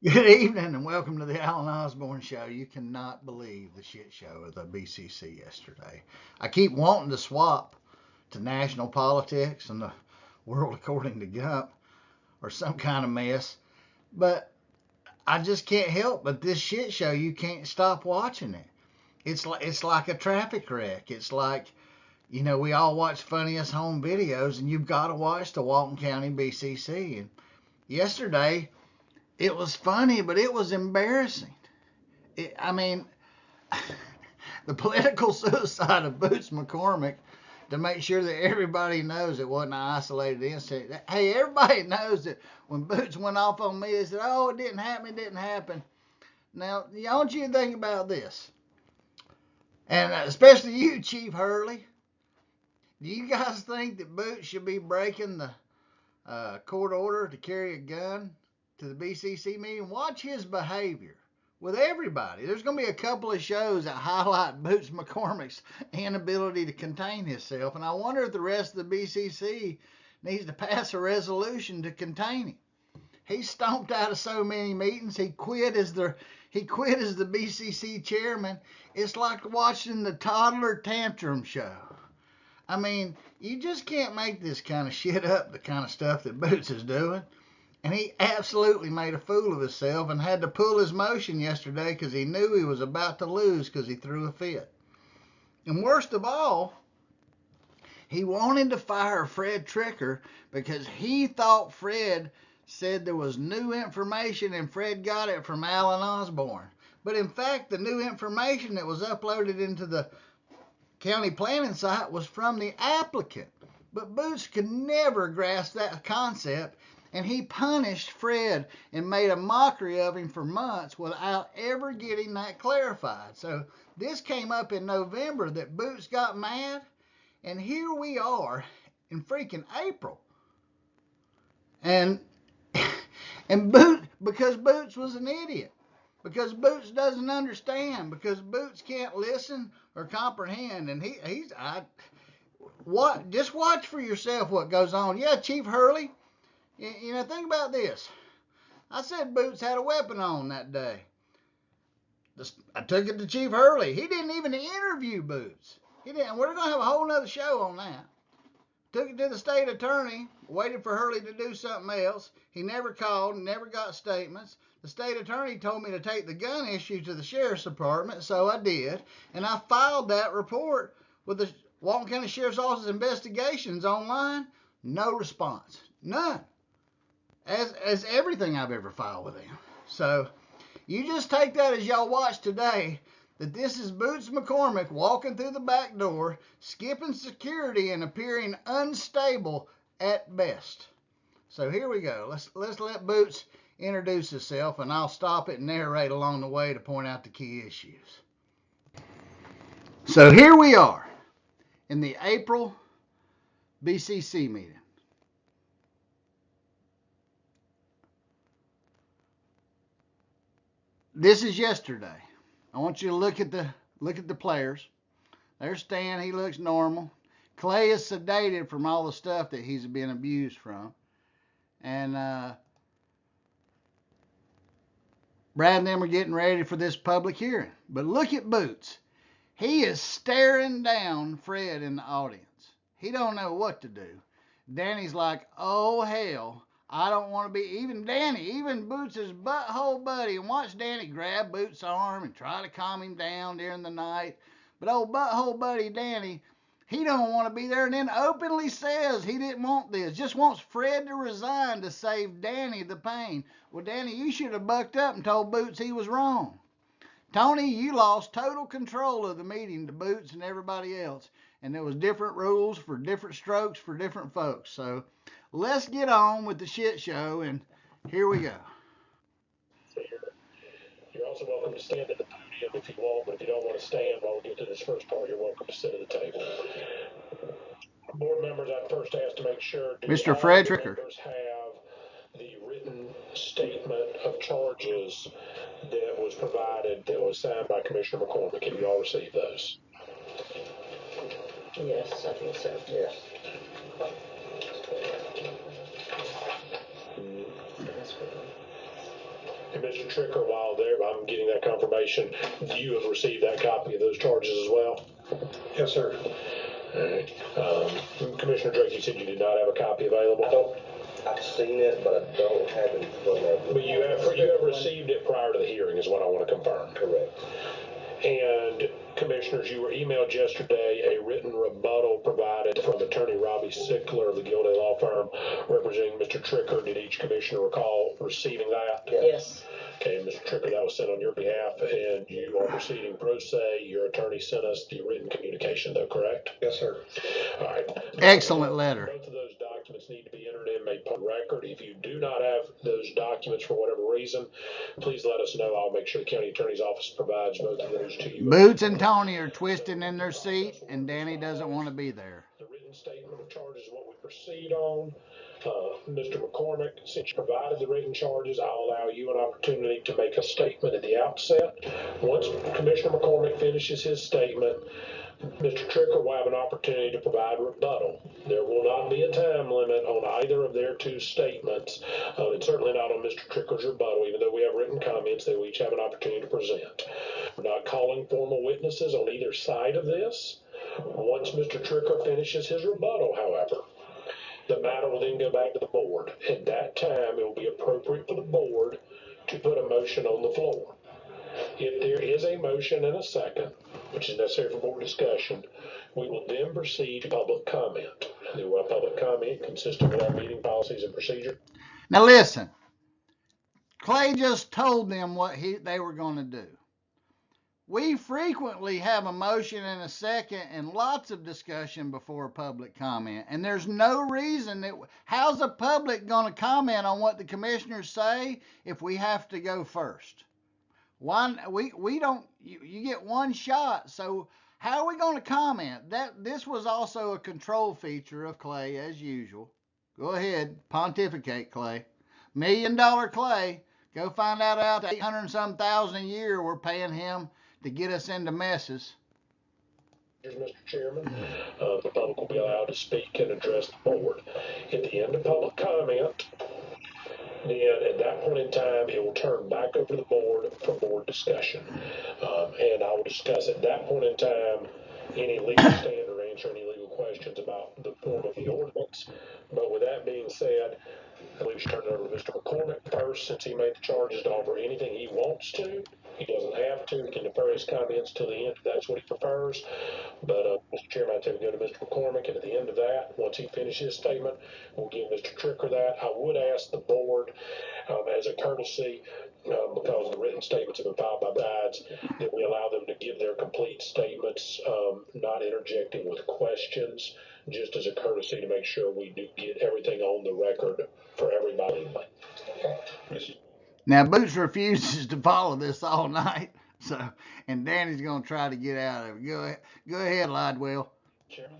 Good evening and welcome to the Alan Osborne Show. You cannot believe the shit show of the BCC yesterday. I keep wanting to swap to national politics and the world according to Gump or some kind of mess, but I just can't help but this shit show. You can't stop watching it. It's like a traffic wreck. It's like we all watch funniest home videos, and you've got to watch the Walton County BCC. And yesterday it was funny, but it was embarrassing. I mean, the political suicide of Boots McCormick, to make sure that everybody knows it wasn't an isolated incident. Hey, everybody knows that when Boots went off on me, they said, "Oh, it didn't happen, it didn't happen." Now, I want you to think about this, and especially you, Chief Hurley. Do you guys think that Boots should be breaking the court order to carry a gun to the BCC meeting? Watch his behavior with everybody. There's going to be a couple of shows that highlight Boots McCormick's inability to contain himself, and I wonder if the rest of the BCC needs to pass a resolution to contain him. He stomped out of so many meetings. He quit as the BCC chairman. It's like watching the toddler tantrum show. I mean, you just can't make this kind of shit up, the kind of stuff that Boots is doing. And he absolutely made a fool of himself and had to pull his motion yesterday because he knew he was about to lose because he threw a fit. And worst of all, he wanted to fire Fred Tricker because he thought Fred said there was new information and Fred got it from Alan Osborne. But in fact, the new information that was uploaded into the county planning site was from the applicant. But Boots could never grasp that concept, and he punished Fred and made a mockery of him for months without ever getting that clarified. So this came up in November that Boots got mad, and here we are in freaking April. And because Boots was an idiot. Because Boots doesn't understand. Because Boots can't listen or comprehend. And just watch for yourself what goes on. Yeah, Chief Hurley, think about this. I said Boots had a weapon on that day. I took it to Chief Hurley. He didn't even interview Boots. He didn't. We're going to have a whole nother show on that. Took it to the state attorney, waited for Hurley to do something else. He never called, never got statements. The state attorney told me to take the gun issue to the sheriff's department, so I did. And I filed that report with the Walton County Sheriff's Office investigations online. No response. None. As everything I've ever filed with them. So you just take that as y'all watch today, that this is Boots McCormick walking through the back door, skipping security and appearing unstable at best. So here we go. Let's let Boots introduce himself, and I'll stop it and narrate along the way to point out the key issues. So here we are in the April BCC meeting. This is yesterday. I want you to look at the players. There's Stan. He looks normal. Clay is sedated from all the stuff that he's been abused from. And Brad and them are getting ready for this public hearing. But look at Boots. He is staring down Fred in the audience. He don't know what to do. Danny's like, oh, hell. I don't want to be, even Danny, even Boots' butthole buddy, and watch Danny grab Boots' arm and try to calm him down during the night. But old butthole buddy Danny, he don't want to be there, and then openly says he didn't want this, just wants Fred to resign to save Danny the pain. Well, Danny, you should have bucked up and told Boots he was wrong. Tony, you lost total control of the meeting to Boots and everybody else, and there was different rules for different strokes for different folks. So let's get on with the shit show, and here we go. You're also welcome to stand at the podium if you want, but if you don't want to stand while we get to this first part, you're welcome to sit at the table. Board members, I'd first ask to make sure, do Mr. all Fred the Tricker members have the written statement of charges that was provided, that was signed by Commissioner McCormick? Have you all received those? Yes, I think so. Yes. And Mr. Tricker, while there, I'm getting that confirmation. You have received that copy of those charges as well? Yes, sir. All right. Commissioner Drake, you said you did not have a copy available? I've seen it, but I don't have it. But you have received it prior to the hearing is what I want to confirm. Correct. And commissioners, you were emailed yesterday a written rebuttal provided from attorney Robbie Sickler of the Gilday Law Firm representing Mr. Tricker. Did each commissioner recall receiving that? Yes. Okay, Mr. Tricker, that was sent on your behalf, and you are proceeding pro se. Your attorney sent us the written communication, though, correct? Yes, sir. All right. Excellent letter. Both of those documents need to be entered in, made public record. If you do not have those documents for whatever reason, please let us know. I'll make sure the county attorney's office provides both of those to you. Boots and Tony are twisting in their seat, and Danny doesn't want to be there. The written statement of charges is what we proceed on. Mr. McCormick, since you provided the written charges, I'll allow you an opportunity to make a statement at the outset. Once Commissioner McCormick finishes his statement, Mr. Tricker will have an opportunity to provide rebuttal. There will not be a time limit on either of their two statements, and certainly not on Mr. Tricker's rebuttal. Even though we have written comments, they will each have an opportunity to present. We're not calling formal witnesses on either side of this. Once Mr. Tricker finishes his rebuttal, however, the matter will then go back to the board. At that time, it will be appropriate for the board to put a motion on the floor. If there is a motion and a second, which is necessary for board discussion, we will then proceed to public comment. There will have public comment consistent with our meeting policies and procedure. Now listen, Clay just told them what they were going to do. We frequently have a motion and a second and lots of discussion before public comment. And there's no reason that, how's the public going to comment on what the commissioners say if we have to go first? We don't, you get one shot. So how are we going to comment? This was also a control feature of Clay as usual. Go ahead, pontificate, Clay. $1 million Clay. Go find out the 800 and some thousand a year we're paying him to get us into messes. Mr. Chairman, the public will be allowed to speak and address the board. At the end of public comment, then at that point in time, it will turn back over to the board for board discussion. And I will discuss at that point in time any legal stand or answer any legal questions about the form of the ordinance. But with that being said, I believe we should turn it over to Mr. McCormick first, since he made the charges, to offer anything he wants to. He doesn't have to. He can defer his comments till the end if that's what he prefers. But, Mr. Chairman, I tell you to go to Mr. McCormick, and at the end of that, once he finishes his statement, we'll give Mr. Tricker that. I would ask the board, as a courtesy, because the written statements have been filed by sides, that we allow them to give their complete statements, not interjecting with questions, just as a courtesy to make sure we do get everything on the record for everybody. Now, Boots refuses to follow this all night, and Danny's going to try to get out of it. Go ahead, Lidwell. Chairman?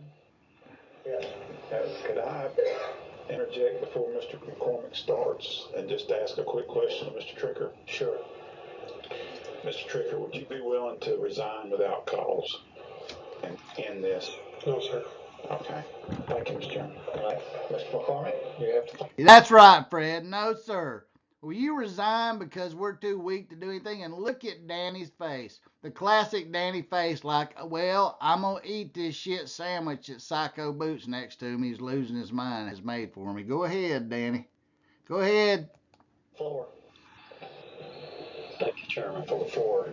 Yes. Could I interject before Mr. McCormick starts and just ask a quick question of Mr. Tricker? Sure. Mr. Tricker, would you be willing to resign without cause and end this? No, sir. Okay. Thank you, Mr. Chairman. All right. Mr. McCormick, you have to. That's right, Fred. No, sir. Will you resign because we're too weak to do anything? And look at Danny's face. The classic Danny face, like, well, I'm going to eat this shit sandwich that Psycho Boots next to him, he's losing his mind, has made for me. Go ahead, Danny. Go ahead. Floor. Thank you, Chairman, for the floor.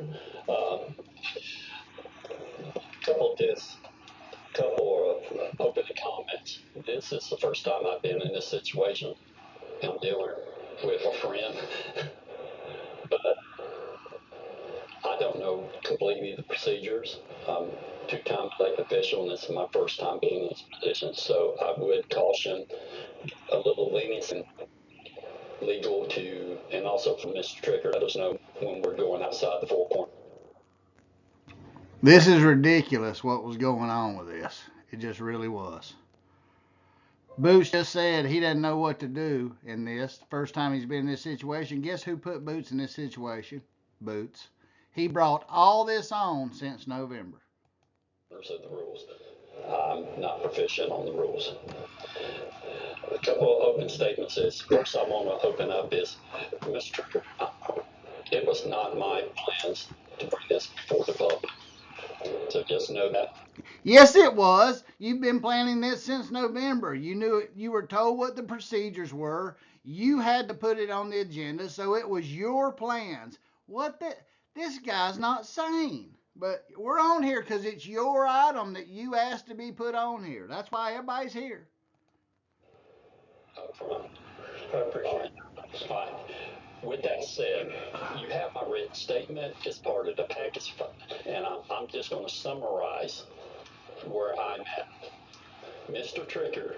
Couple of open comments. This is the first time I've been in this situation. I'm dealing with a friend, but I don't know completely the procedures. I'm two-time elected official, and this is my first time being in this position, so I would caution a little leniency legal to, and also from Mr. Tricker, let us know when we're going outside the four corners. This is ridiculous what was going on with this. It just really was. Boots just said he doesn't know what to do in this. First time he's been in this situation. Guess who put Boots in this situation? Boots. He brought all this on since November. Of the rules. I'm not proficient on the rules. A couple of open statements is, first I want to open up is, Mr. Tricker, was not my plans to bring this before the public. So just know that. Yes, it was. You've been planning this since November. You knew it. You were told what the procedures were. You had to put it on the agenda, so it was your plans. What the? This guy's not sane. But we're on here because it's your item that you asked to be put on here. That's why everybody's here. I appreciate it. Fine. With that said, you have my written statement as part of the package, and I'm just going to summarize where I'm at. Mr. Tricker,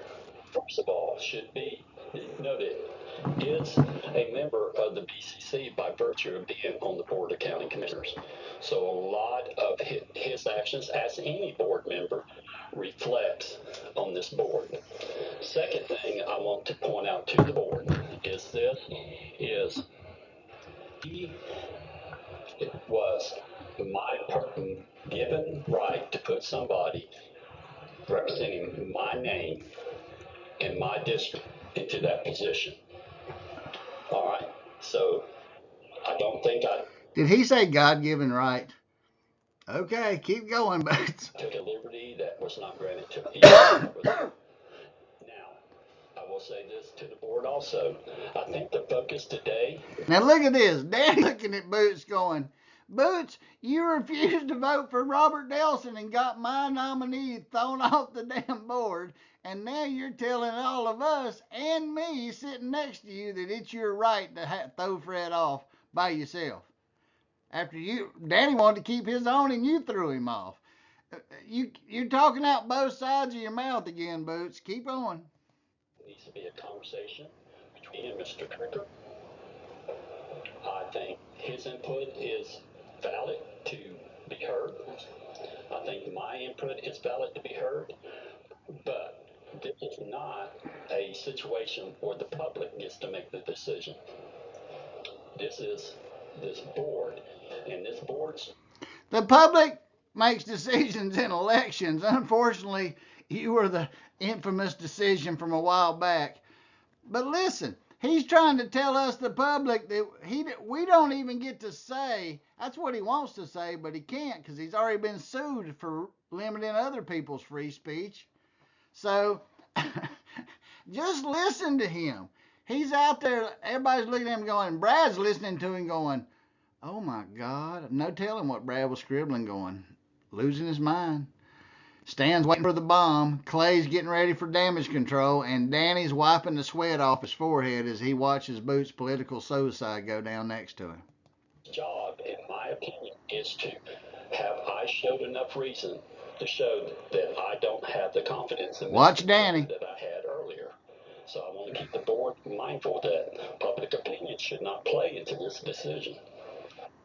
first of all, should be noted, is a member of the BCC by virtue of being on the Board of County Commissioners. So a lot of his actions as any board member reflects on this board. Second thing I want to point out to the board is he it was my given right to put somebody representing my name and my district into that position. All right. So I don't think I Did he say God-given right? Okay, keep going, Boots. took a liberty that was not granted to me. Now, I will say this to the board also. I think the focus today. Now look at this. Danny looking at Boots going, Boots, you refused to vote for Robert Nelson and got my nominee thrown off the damn board. And now you're telling all of us and me sitting next to you that it's your right to throw Fred off by yourself. After Danny wanted to keep his own and you threw him off. You're talking out both sides of your mouth again, Boots. Keep on. Needs to be a conversation between me and Mr. Tricker. I think his input is valid to be heard. I think my input is valid to be heard. But this is not a situation where the public gets to make the decision. This is this board, and this board's. The public makes decisions in elections. Unfortunately, you were the infamous decision from a while back. But listen, he's trying to tell us, the public, that we don't even get to say. That's what he wants to say, but he can't because he's already been sued for limiting other people's free speech. So just listen to him. He's out there. Everybody's looking at him going, Brad's listening to him going, oh my God. No telling what Brad was scribbling going. Losing his mind. Stan's waiting for the bomb. Clay's getting ready for damage control. And Danny's wiping the sweat off his forehead as he watches Boots' political suicide go down next to him. Job, in my opinion, is to have I showed enough reason to show that I don't have the confidence in Watch Danny that I had earlier. So I want to keep the board mindful that public opinion should not play into this decision.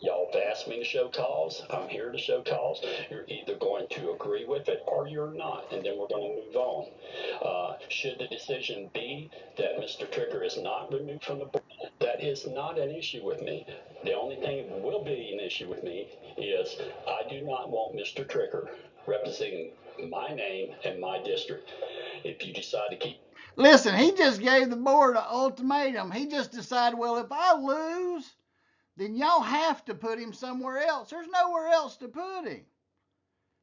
Y'all have asked me to show cause. I'm here to show cause. You're either going to agree with it or you're not, and then we're going to move on. Should the decision be that Mr. Tricker is not removed from the board, that is not an issue with me. The only thing that will be an issue with me is I do not want Mr. Tricker representing my name and my district. If you decide to keep. Listen, he just gave the board an ultimatum. He just decided, well, if I lose, then y'all have to put him somewhere else. There's nowhere else to put him.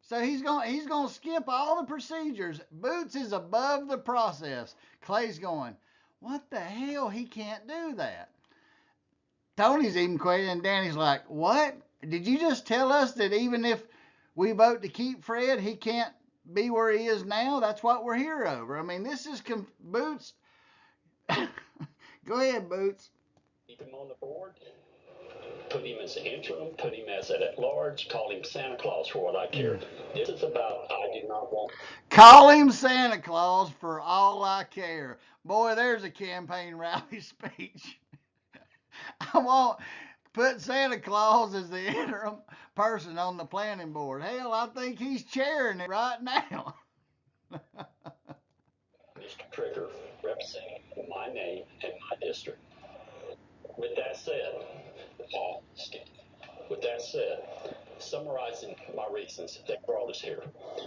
So he's going to skip all the procedures. Boots is above the process. Clay's going, what the hell? He can't do that. Tony's even questioning. Danny's like, what? Did you just tell us that even if we vote to keep Fred, he can't be where he is now? That's what we're here over. I mean, this is Boots. Go ahead, Boots. Keep him on the board. Put him as an interim, put him as an at-large, call him Santa Claus for what I care. This is about I do not want. Call him Santa Claus for all I care. Boy, there's a campaign rally speech. I want put Santa Claus as the interim person on the planning board. Hell, I think he's chairing it right now. Mr. Tricker representing my name and my district. With that said, summarizing my reasons that brought us here,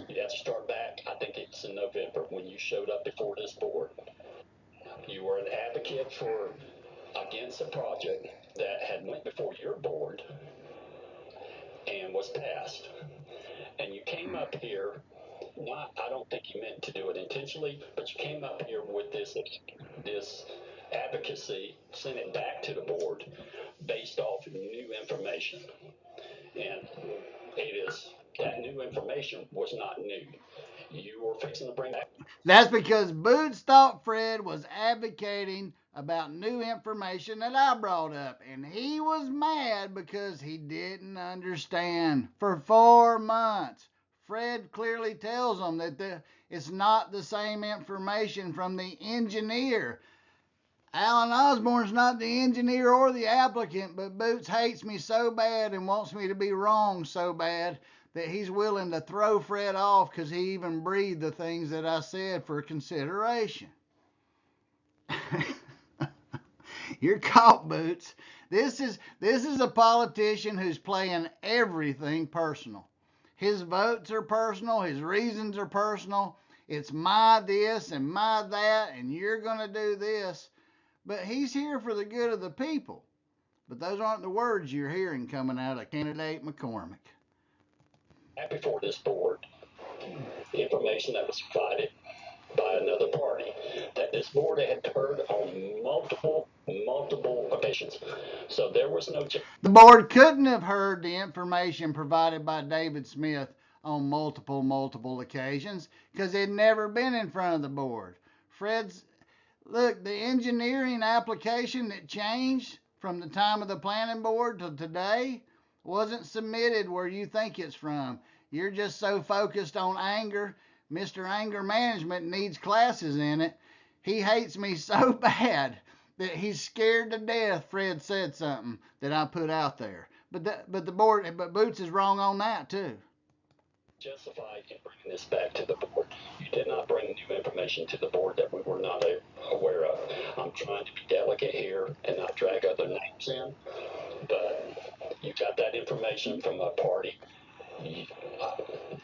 you'd have to start back, I think it's in November, when you showed up before this board. You were an advocate against a project that had that went before your board and was passed. And you came up here, I don't think you meant to do it intentionally, but you came up here with this advocacy, sent it back to the board based off new information. And that new information was not new. You were fixing to bring that. That's because Boots thought Fred was advocating about new information that I brought up. And he was mad because he didn't understand. For 4 months, Fred clearly tells him that it's not the same information from the engineer. Alan Osborne's not the engineer or the applicant, but Boots hates me so bad and wants me to be wrong so bad that he's willing to throw Fred off because he even breathed the things that I said for consideration. You're caught, Boots. This is a politician who's playing everything personal. His votes are personal. His reasons are personal. It's my this and my that, and you're going to do this. But he's here for the good of the people. But those aren't the words you're hearing coming out of candidate McCormick. Before this board, the information that was provided by another party that this board had heard on multiple occasions. So there was no. The board couldn't have heard the information provided by David Smith on multiple occasions because it had never been in front of the board. Look, the engineering application that changed from the time of the planning board to today wasn't submitted where you think it's from. You're just so focused on anger. Mr. Anger Management needs classes in it. He hates me so bad that he's scared to death Fred said something that I put out there. But Boots is wrong on that too. Justified in bringing this back to the board. You did not bring new information to the board that we were not aware of. I'm trying to be delicate here and not drag other names in, but you got that information from a party,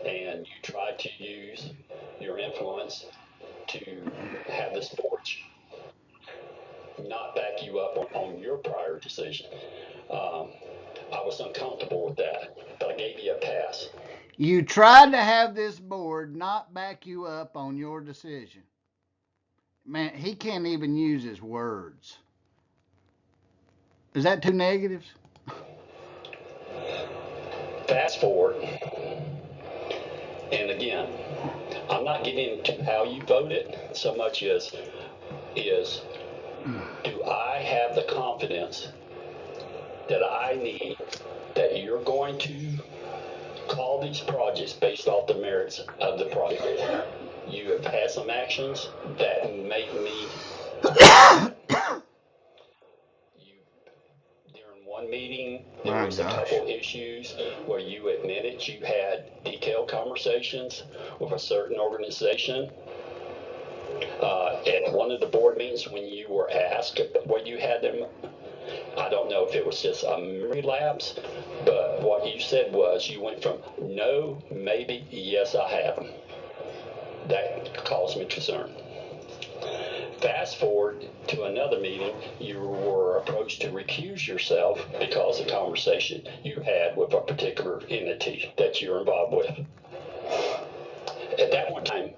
and you tried to use your influence to have this board not back you up on your prior decision. I was uncomfortable with that, but I gave you a pass. You tried to have this board not back you up on your decision. Man, he can't even use his words. Is that too negatives? Fast forward, and again, I'm not getting into how you voted so much as do I have the confidence that I need that you're going to call these projects based off the merits of the project. You have had some actions that make me. During one meeting, there was a couple issues where you admitted you had detailed conversations with a certain organization. At one of the board meetings, when you were asked what you had them, I don't know if it was just a memory lapse, but what you said was you went from no, maybe, yes, I have. That caused me concern. Fast forward to another meeting, you were approached to recuse yourself because of the conversation you had with a particular entity that you're involved with. At that one time,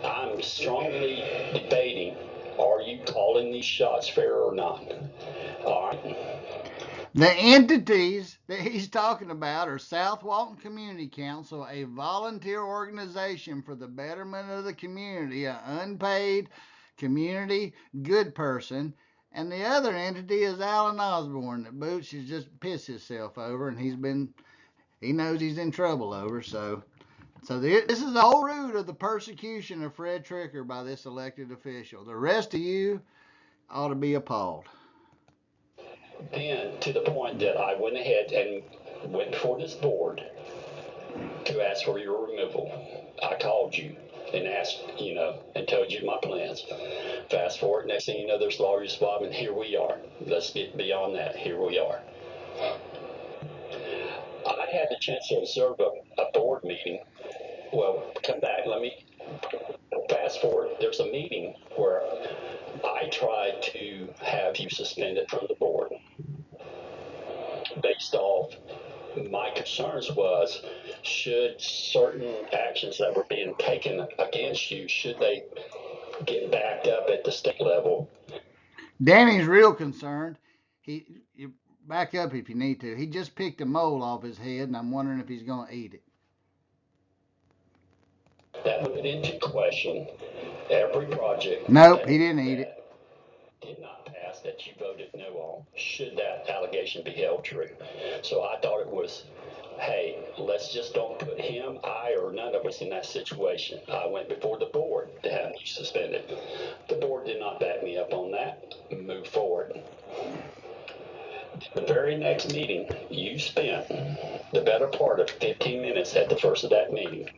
I'm strongly debating, are you calling these shots fair or not? All right. The entities that he's talking about are South Walton Community Council, a volunteer organization for the betterment of the community, an unpaid community good person, and the other entity is Alan Osborne that Boots has just pissed himself over, and he knows he's in trouble over. So this is the whole root of the persecution of Fred Tricker by this elected official. The rest of you ought to be appalled. Then to the point that I went ahead and went before this board to ask for your removal. I called you and asked, and told you my plans. Fast forward, next thing you know, there's lawyers involved, and here we are. Let's get beyond that. Here we are. I had the chance to observe a board meeting. Well, come back. Let me fast forward. There's a meeting where I tried to have you suspended from the board. based off my concerns was, should certain actions that were being taken against you, should they get backed up at the state level? Danny's real concerned. You back up if you need to. He just picked a mole off his head, and I'm wondering if he's going to eat it. That would put into question every project. Nope, he didn't eat it. Did not pass, that you voted no on, should that allegation be held true. So I thought it was, hey, let's just don't put him, I, or none of us in that situation. I went before the board to have me suspended. The board did not back me up on that. Move forward. The very next meeting, you spent the better part of 15 minutes at the first of that meeting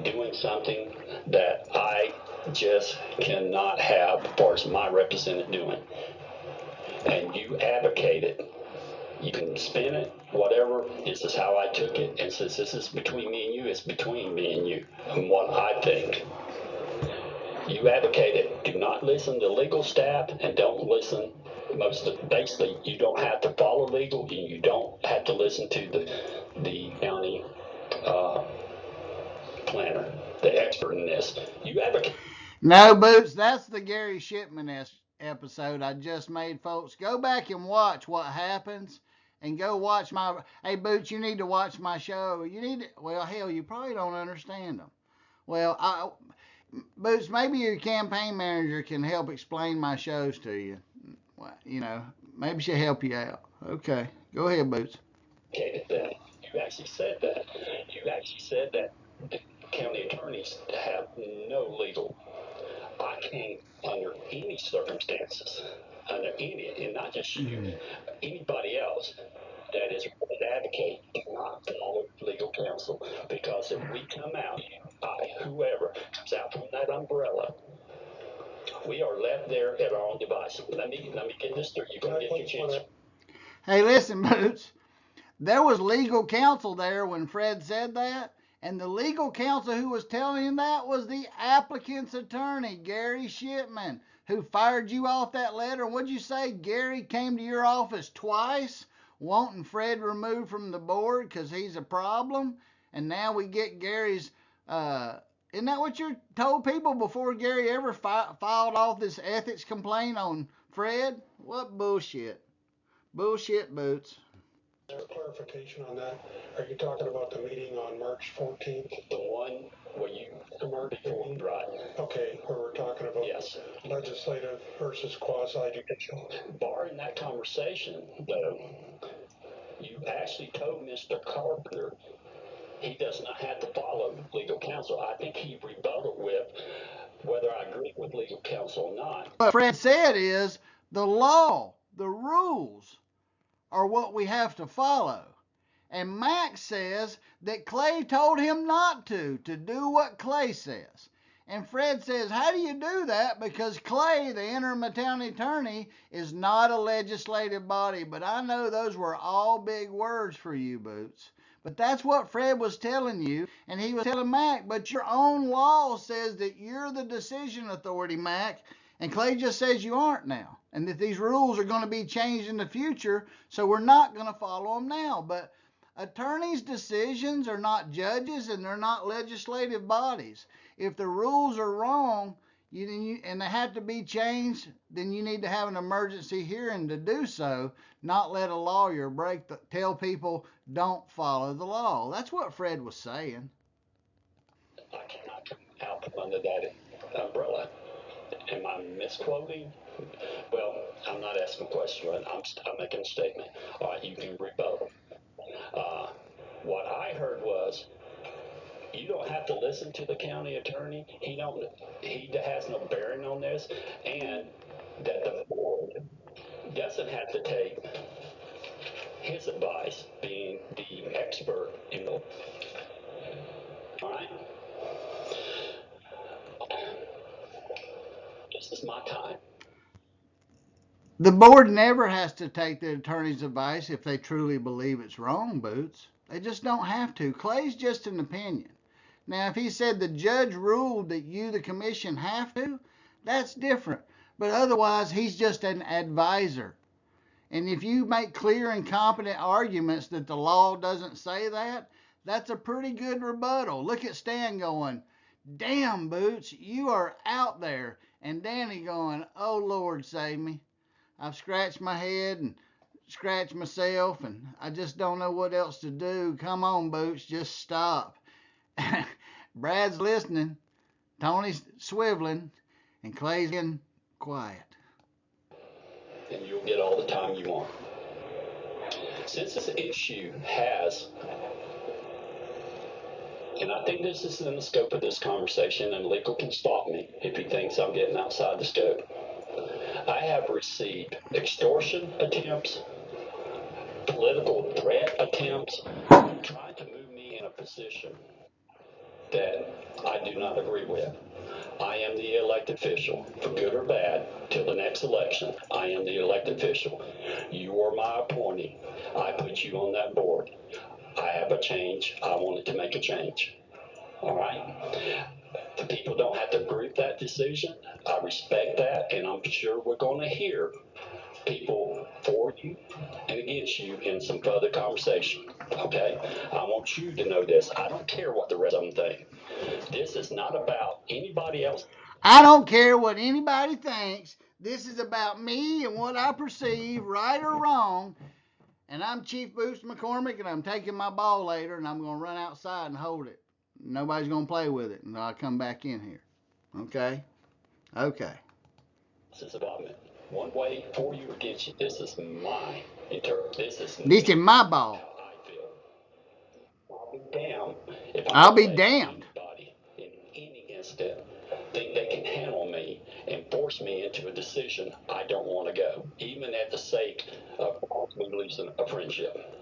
doing something that I just cannot have, as far as my representative doing. And you advocated. You can spin it, whatever. This is how I took it. And since this is between me and you, it's between me and you and what I think. You advocated, do not listen to legal staff and don't listen. Basically, you don't have to follow legal, and you don't have to listen to the county planner, the expert in this. You advocate. No, Boots, that's the Gary Shipman episode I just made, folks. Go back and watch what happens, and go watch my. Hey, Boots, you need to watch my show. You need to. Well, hell, you probably don't understand them. Well, Boots, maybe your campaign manager can help explain my shows to you. Well, maybe she'll help you out. Okay, go ahead, Boots. That. You actually said that. You actually said that the county attorneys have no legal. I can't, under any circumstances, under any, and not just you, anybody else that is an advocate, do not follow legal counsel. Because if we come out, whoever comes out from that umbrella, we are left there at our own device. Let me get this through. You're going to get your chance. Hey, listen, Boots. There was legal counsel there when Fred said that, and the legal counsel who was telling him that was the applicant's attorney, Gary Shipman, who fired you off that letter. And what'd you say? Gary came to your office twice wanting Fred removed from the board because he's a problem, and now we get Gary's... Isn't that what you told people before Gary ever filed off this ethics complaint on Fred? What bullshit. Bullshit, Boots. Clarification on that. Are you talking about the meeting on March 14th? The one where you emerged before, right? Okay, where we're talking about yes, legislative versus quasi-judicial. Barring that conversation, though, you actually told Mr. Carpenter he does not have to follow legal counsel. I think he rebutted with whether I agree with legal counsel or not. What Fred said is the law, the rules are what we have to follow. And Max says that Clay told him not to do what Clay says. And Fred says, how do you do that? Because Clay, the interim county attorney, is not a legislative body. But I know those were all big words for you, Boots. But that's what Fred was telling you, and he was telling Mac, but your own law says that you're the decision authority, Mac, and Clay just says you aren't now, and that these rules are going to be changed in the future, so we're not going to follow them now. But attorneys' decisions are not judges, and they're not legislative bodies. If the rules are wrong and they have to be changed, then you need to have an emergency hearing to do so, not let a lawyer tell people don't follow the law. That's what Fred was saying. I cannot come out from under that umbrella. Am I misquoting? Well, I'm not asking a question. I'm making a statement. All right, you can rebuttal. What I heard was, you don't have to listen to the county attorney. He has no bearing on this, and that the board doesn't have to take his advice, being the expert in the. All right. This is my time. The board never has to take the attorney's advice if they truly believe it's wrong, Boots. They just don't have to. Clay's just an opinion. Now, if he said the judge ruled that you, the commission, have to, that's different. But otherwise, he's just an advisor. And if you make clear and competent arguments that the law doesn't say that, that's a pretty good rebuttal. Look at Stan going, damn, Boots, you are out there. And Danny going, oh, Lord, save me. I've scratched my head and scratched myself, and I just don't know what else to do. Come on, Boots, just stop. Brad's listening, Tony's swiveling, and Clay's getting quiet. And you'll get all the time you want. Since this issue has, and I think this is in the scope of this conversation, and legal can stop me if he thinks I'm getting outside the scope. I have received extortion attempts, political threat attempts, trying to move me in a position that I do not agree with. I am the elected official, for good or bad, till the next election. I am the elected official. You are my appointee. I put you on that board. I have a change. I wanted to make a change. All right? The people don't have to agree with that decision. I respect that, and I'm sure we're going to hear people for you and against you in some further conversation. Okay? I want you to know this. I don't care what the rest of them think. This is not about anybody else. I don't care what anybody thinks. This is about me and what I perceive, right or wrong. And I'm Chief Boots McCormick, and I'm taking my ball later, and I'm going to run outside and hold it. Nobody's going to play with it, and I'll come back in here. Okay? Okay. This is about me. One way for you or against you. This is my interpretation. This is my ball. How I feel. I'll be damned if I'll be damned. Anybody in any instant think they can handle me and force me into a decision I don't want to go, even at the sake of possibly losing a friendship.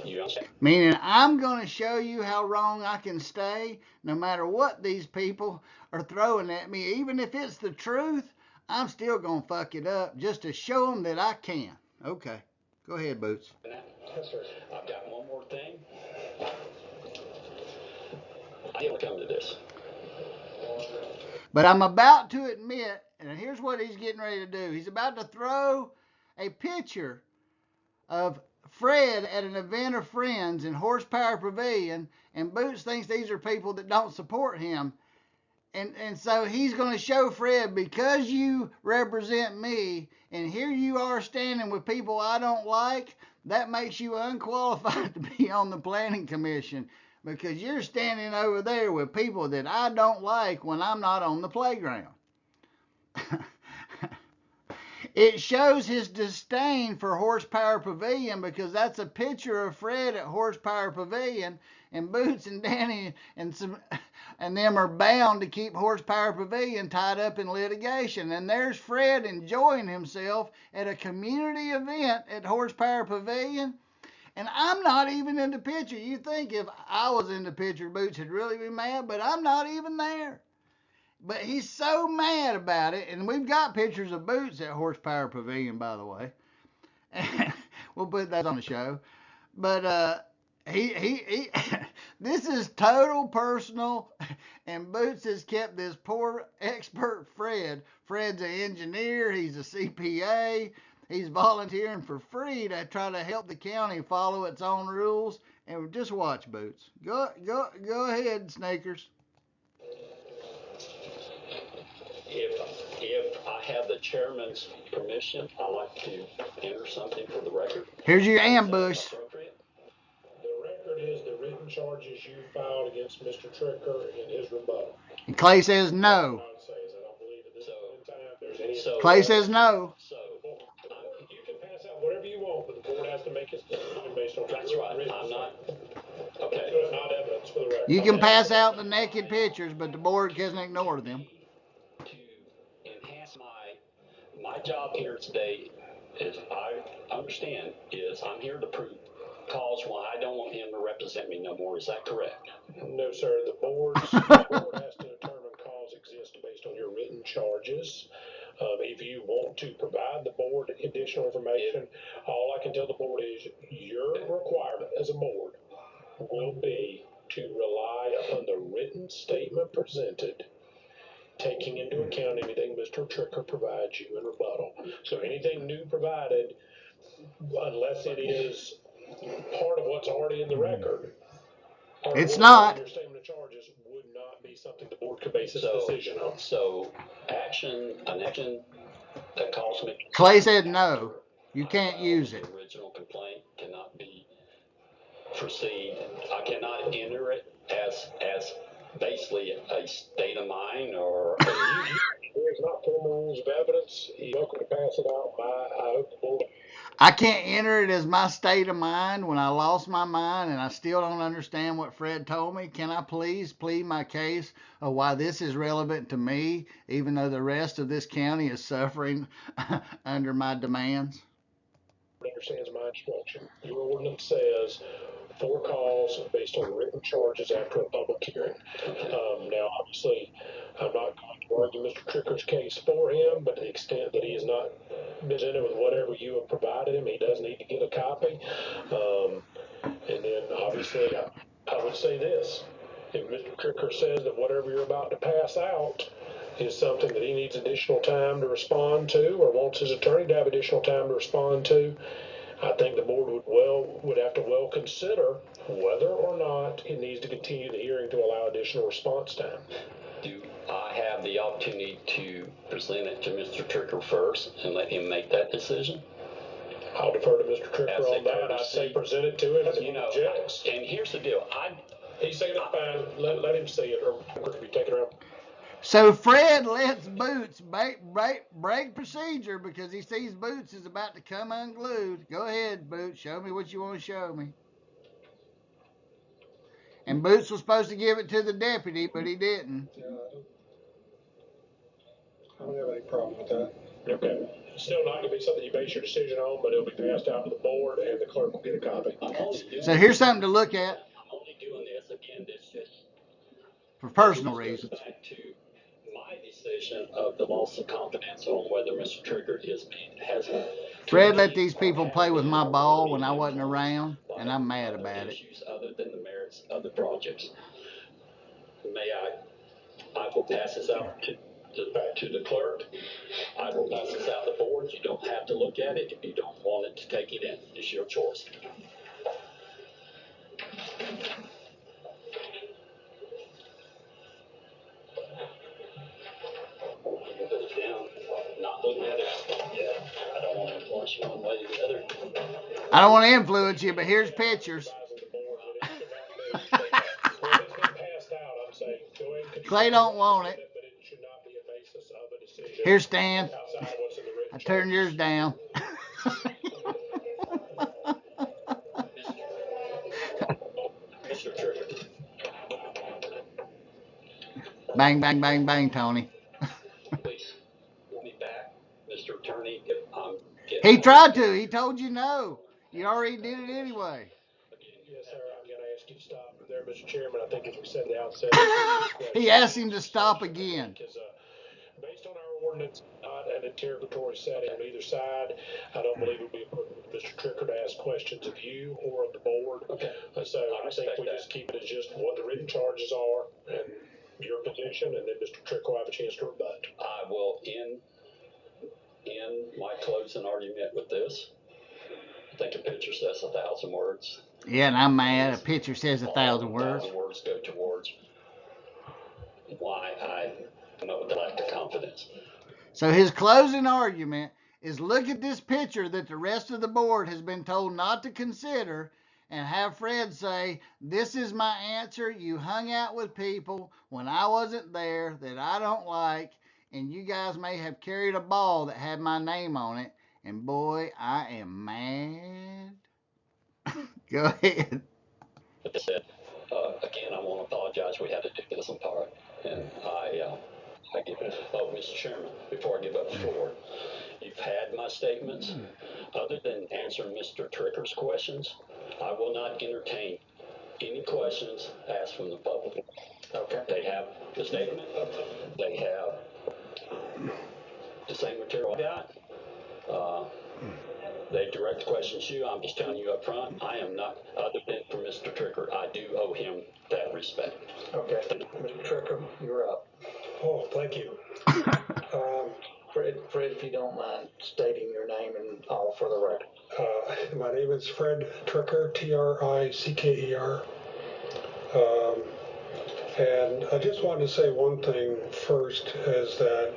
You understand? Meaning I'm going to show you how wrong I can stay no matter what these people are throwing at me. Even if it's the truth, I'm still going to fuck it up just to show them that I can. Okay. Go ahead, Boots. Yes, sir. I've got one more thing. I didn't come to this. But I'm about to admit, and here's what he's getting ready to do. He's about to throw a picture of Fred at an event of friends in Horsepower Pavilion, and Boots thinks these are people that don't support him. And so he's going to show Fred, because you represent me, and here you are standing with people I don't like, that makes you unqualified to be on the planning commission, because you're standing over there with people that I don't like when I'm not on the playground. It shows his disdain for Horsepower Pavilion, because that's a picture of Fred at Horsepower Pavilion, and Boots and Danny and them are bound to keep Horsepower Pavilion tied up in litigation. And there's Fred enjoying himself at a community event at Horsepower Pavilion, and I'm not even in the picture. You think if I was in the picture, Boots would really be mad, but I'm not even there. But he's so mad about it, and we've got pictures of Boots at Horsepower Pavilion, by the way. We'll put that on the show. But he this is total personal, and Boots has kept this poor expert Fred. Fred's an engineer. He's a CPA. He's volunteering for free to try to help the county follow its own rules. And just watch, Boots. Go ahead, Snakers. If I have the chairman's permission, I'd like to enter something for the record. Here's your ambush. The record is the written charges you filed against Mr. Tricker in his rebuttal. And Clay says no. Clay says no. So you can pass out whatever you want, but the board has to make its decision based on. That's right. I'm not. Okay. So it's not evidence for the record. You can pass out the naked pictures, but the board can't ignore them. To enhance my job here today, is I understand is I'm here to prove cause why I don't want him to represent me no more. Is that correct? No, sir. The board has to determine cause exists based on your written charges. If you want to provide the board additional information, all I can tell the board is your requirement as a board will be to rely upon the written statement presented, taking into account anything Mr. Tricker provides you in rebuttal. So anything new provided, unless it is part of what's already in the record. It's not. Your statement of charges would not be something the board could base its decision on. So an action that calls me. Clay said no. You can't use it. The original complaint cannot be proceed. I cannot enter it as basically a state of mind or. There's not formal rules of evidence. You're welcome to pass it out. I hope the board. I can't enter it as my state of mind when I lost my mind and I still don't understand what Fred told me. Can I please plead my case of why this is relevant to me, even though the rest of this county is suffering under my demands? Understands my instruction. Your ordinance says 4 calls based on written charges after a public hearing. Now, obviously, I'm not going to argue Mr. Tricker's case for him, but to the extent that he is not presented with whatever you have provided him, he does need to get a copy. And then, obviously, I would say this. If Mr. Tricker says that whatever you're about to pass out is something that he needs additional time to respond to or wants his attorney to have additional time to respond to, I think the board would have to consider whether or not it needs to continue the hearing to allow additional response time. Do I have the opportunity to present it to Mr. Tricker first and let him make that decision? I'll defer to Mr. Tricker on that. I'd say present it to him as he objects. And here's the deal. He's saying it's fine. Let him see it, or be taken around. So Fred lets Boots break procedure because he sees Boots is about to come unglued. Go ahead, Boots. Show me what you want to show me. And Boots was supposed to give it to the deputy, but he didn't. I don't have any problem with that. Okay. It's still not going to be something you base your decision on, but it'll be passed out to the board, and the clerk will get a copy. So here's something to look at. I'm only doing this again. This just for personal reasons. Back to my decision of the loss of confidence on whether Mr. Trigger has. Fred let these people play with my ball when I wasn't around, and I'm mad about it. Issues other than the merits of the projects. May I will pass this out to the clerk. I will pass this out to the board. You don't have to look at it if you don't want it to take it in. It's your choice. Put it down. Not looking at it. Yeah, I don't want to influence you one way or the other. I don't want to influence you, but here's pictures. Clay don't want it. Here's Stan. I turned yours down. Bang, bang, bang, bang, Tony. Please, me back, Mr. Attorney. He tried to. He told you no. You already did it anyway. Yes, sir. I'm going to ask you to stop there, Mr. Chairman. I think as we said at the outset. He asked him to stop again. Because based on our ordinance, not an interrogatory setting on either side, I don't believe it would be appropriate for Mr. Tricker to ask questions of you or of the board. Okay. So I think we just keep it as just what the written charges are and your position, and then Mr. Tricker will have a chance to rebut. I will end my closing argument with this. I think a picture says 1,000 words. Yeah, and I'm mad. A picture says 1,000 words. 1,000 words go towards why I know the lack of confidence. So his closing argument is look at this picture that the rest of the board has been told not to consider and have Fred say, this is my answer. You hung out with people when I wasn't there that I don't like, and you guys may have carried a ball that had my name on it. And boy, I am mad. Go ahead. Like I said, again, I want to apologize. We had to do this in part. And I give it, Mr. Chairman, before I give up the floor, you've had my statements. Other than answering Mr. Tricker's questions, I will not entertain any questions asked from the public. Okay. They have the statement. They have the same material I got. They direct the questions to you. I'm just telling you up front, I am not, other than for Mr. Tricker, I do owe him that respect. Okay. Mr. Tricker, you're up. Oh, thank you. Fred, if you don't mind stating your name and all for the record. My name is Fred Tricker, Trickeer. And I just wanted to say one thing first is that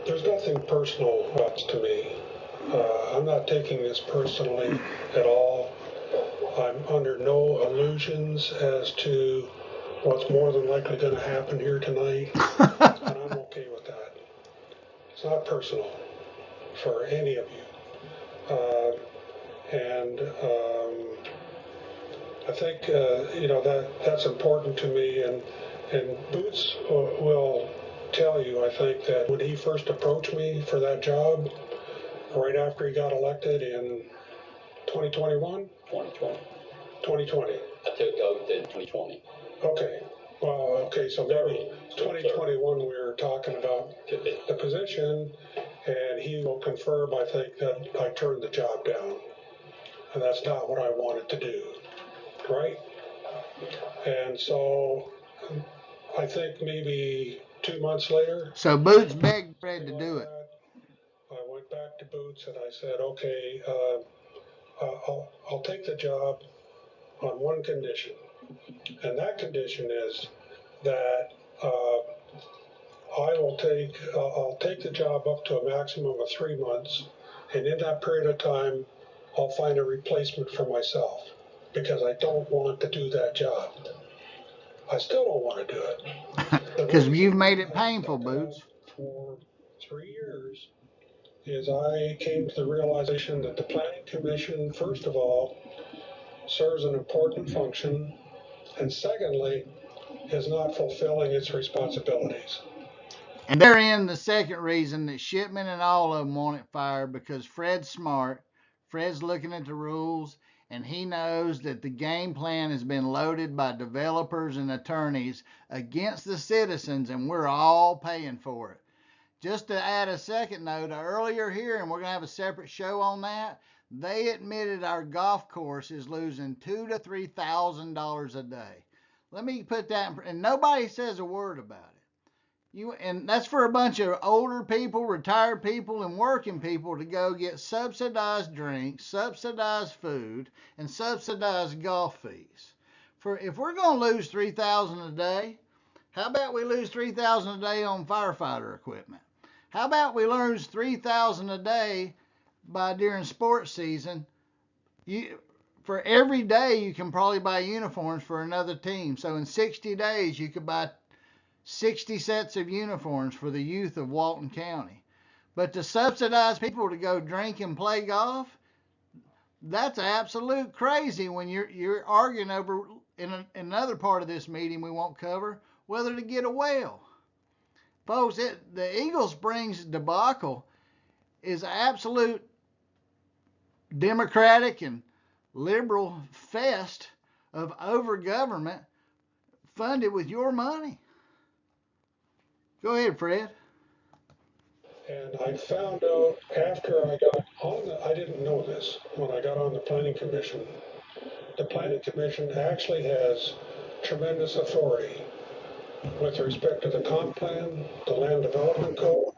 there's nothing personal to me. I'm not taking this personally at all. I'm under no illusions as to what's more than likely going to happen here tonight, and I'm okay with that. It's not personal for any of you. And I think that's important to me. And Boots will tell you, I think, that when he first approached me for that job, right after he got elected in 2021? 2020. 2020. I took oath in 2020. Okay. Well, okay, so maybe 2021 we were talking about the position, and he will confirm, I think, that I turned the job down. And that's not what I wanted to do, right? And so I think maybe 2 months later. So Boots begged Fred to do it. I went back to Boots and I said, okay, I'll take the job on one condition. And that condition is that I'll take the job up to a maximum of 3 months. And in that period of time, I'll find a replacement for myself because I don't want to do that job. I still don't want to do it. Because you've made it painful, Boots. For 3 years is I came to the realization that the Planning Commission, first of all, serves an important function, and secondly, is not fulfilling its responsibilities. And therein the second reason that Shipman and all of them want it fired, because Fred's smart, Fred's looking at the rules, and he knows that the game plan has been loaded by developers and attorneys against the citizens, and we're all paying for it. Just to add a second note, earlier here, and we're going to have a separate show on that, they admitted our golf course is losing $2,000 to $3,000 a day. Let me put that in, and nobody says a word about it. And that's for a bunch of older people, retired people, and working people to go get subsidized drinks, subsidized food, and subsidized golf fees. If we're going to lose $3,000 a day, how about we lose $3,000 a day on firefighter equipment? How about we lose $3,000 a day during sports season? For every day, you can probably buy uniforms for another team. So in 60 days, you could buy 60 sets of uniforms for the youth of Walton County. But to subsidize people to go drink and play golf, that's absolute crazy when you're arguing over, in another part of this meeting we won't cover, whether to get a well. Folks, the Eagle Springs debacle is absolute Democratic and liberal fest of over-government funded with your money. Go ahead, Fred. And I found out after I got on I didn't know this when I got on the Planning Commission. The Planning Commission actually has tremendous authority with respect to the comp plan, the land development code.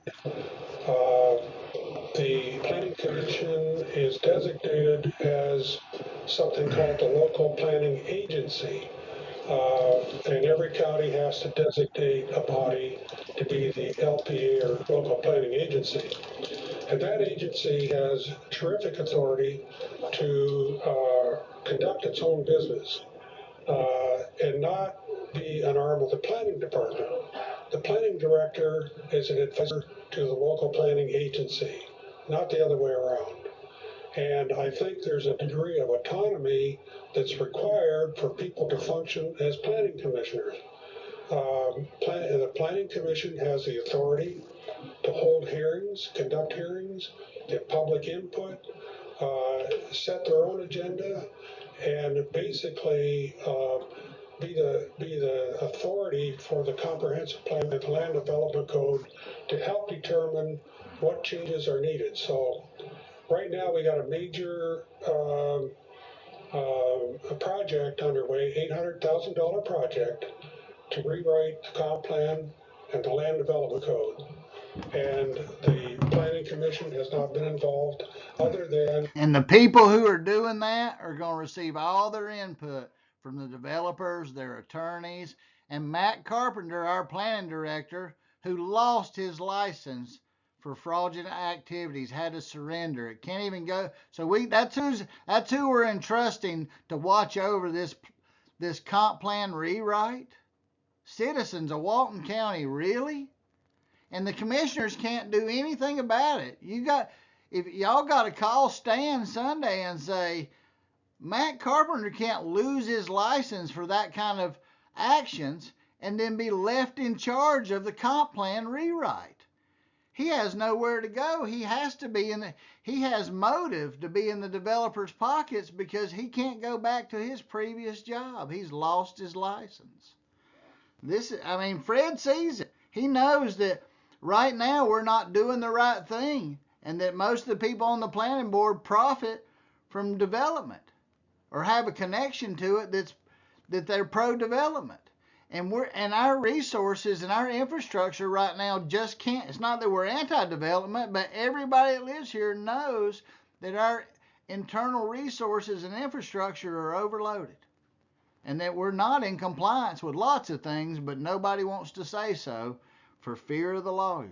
The Planning Commission is designated as something called the local planning agency. And every county has to designate a body to be the LPA or local planning agency. And that agency has terrific authority to conduct its own business and not be an arm of the planning department. The planning director is an advisor to the local planning agency, not the other way around. And I think there's a degree of autonomy that's required for people to function as planning commissioners. The Planning Commission has the authority to hold hearings, conduct hearings, get public input, set their own agenda, and basically be the authority for the comprehensive plan and land development code to help determine what changes are needed. So right now we got a major a project underway, $800,000 project to rewrite the comp plan and the Land Development Code. And the Planning Commission has not been involved other than... And the people who are doing that are going to receive all their input from the developers, their attorneys, and Matt Carpenter, our planning director, who lost his license for fraudulent activities, had to surrender. It can't even go. So that's who we're entrusting to watch over this comp plan rewrite. Citizens of Walton County, really? And the commissioners can't do anything about it. If y'all got to call Stan Sunday and say, Matt Carpenter can't lose his license for that kind of actions and then be left in charge of the comp plan rewrite. He has nowhere to go. He has motive to be in the developer's pockets because he can't go back to his previous job. He's lost his license. Fred sees it. He knows that right now we're not doing the right thing and that most of the people on the planning board profit from development or have a connection to it that they're pro-development. And our resources and our infrastructure right now just can't. It's not that we're anti-development, but everybody that lives here knows that our internal resources and infrastructure are overloaded and that we're not in compliance with lots of things, but nobody wants to say so for fear of the lawyers.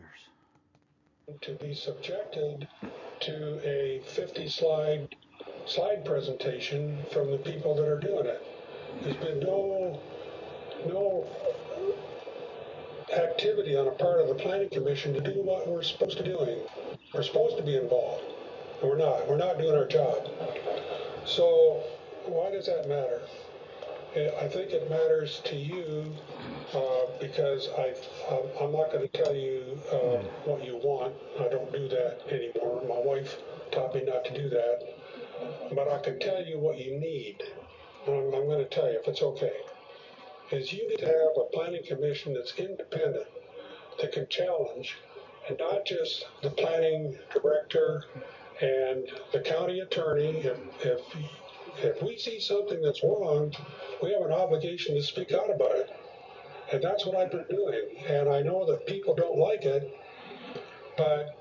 To be subjected to a 50-slide presentation from the people that are doing it. There's been no activity on the part of the Planning Commission to do what we're supposed to be doing. We're supposed to be involved, and we're not. We're not doing our job. So why does that matter? I think it matters to you because I'm not going to tell you what you want. I don't do that anymore. My wife taught me not to do that. But I can tell you what you need. And I'm going to tell you if it's okay. Is you need to have a planning commission that's independent, that can challenge, and not just the planning director and the county attorney. If we see something that's wrong, we have an obligation to speak out about it. And that's what I've been doing. And I know that people don't like it, but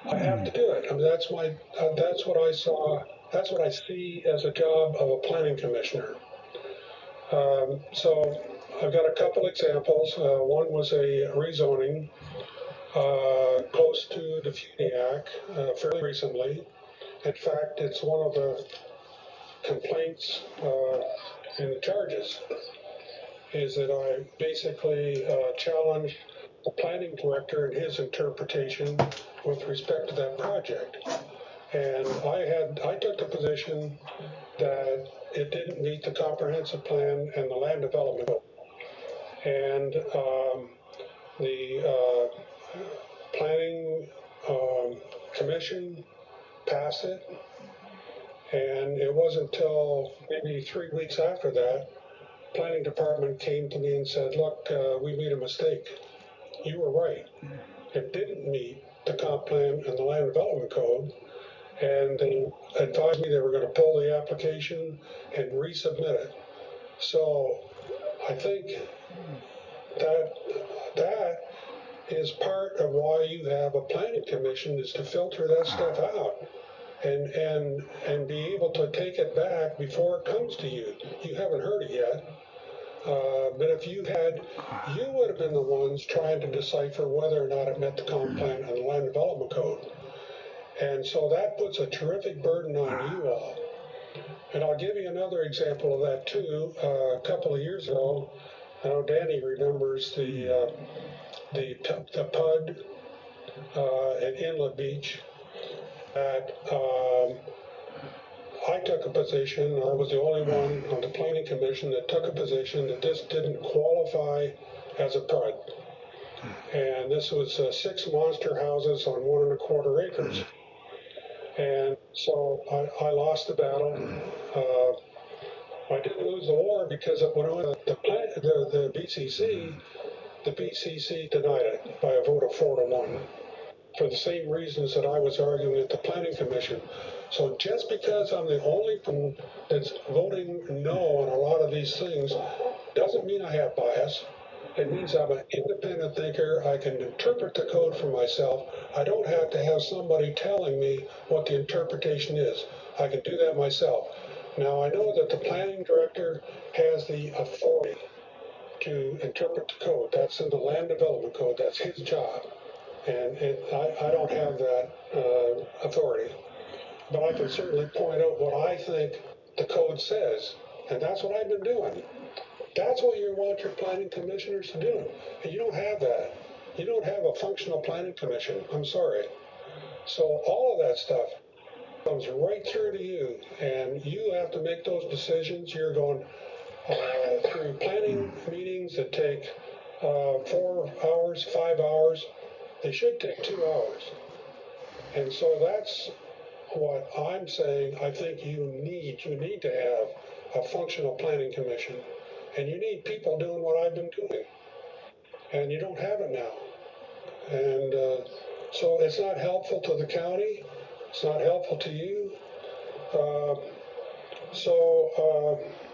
I have to do it. That's what I saw. That's what I see as a job of a planning commissioner. So I've got a couple examples. One was a rezoning close to the Funiac fairly recently. In fact, it's one of the complaints in the charges is that I basically challenged the planning director and his interpretation with respect to that project. And I took the position that it didn't meet the comprehensive plan and the land development. And the planning commission passed it. And it wasn't until maybe 3 weeks after that, planning department came to me and said, look, we made a mistake. You were right. It didn't meet the comp plan and the land development code. And they advised me they were going to pull the application and resubmit it. So I think that is part of why you have a planning commission, is to filter that stuff out and be able to take it back before it comes to you. You haven't heard it yet. But if you would have been the ones trying to decipher whether or not it met the comp plan and the land development code. And so that puts a terrific burden on you all. And I'll give you another example of that too. A couple of years ago, I know Danny remembers the PUD at Inlet Beach. That I took a position. I was the only one on the planning commission that took a position that this didn't qualify as a PUD. And this was 6 monster houses on 1 1/4 acres. And so I lost the battle. I didn't lose the war because when I went to the BCC denied it by a vote of 4-1 for the same reasons that I was arguing at the planning commission. So just because I'm the only one that's voting no on a lot of these things doesn't mean I have bias. It means I'm an independent thinker. I can interpret the code for myself. I don't have to have somebody telling me what the interpretation is. I can do that myself. Now, I know that the planning director has the authority to interpret the code. That's in the land development code. That's his job. And I don't have that authority. But I can certainly point out what I think the code says. And that's what I've been doing. That's what you want your planning commissioners to do. And you don't have that. You don't have a functional planning commission. I'm sorry. So all of that stuff comes right through to you, and you have to make those decisions. You're going through planning meetings that take 4 hours, 5 hours. They should take 2 hours. And so that's what I'm saying. I think you need to have a functional planning commission. And you need people doing what I've been doing. And you don't have it now. And so it's not helpful to the county. It's not helpful to you.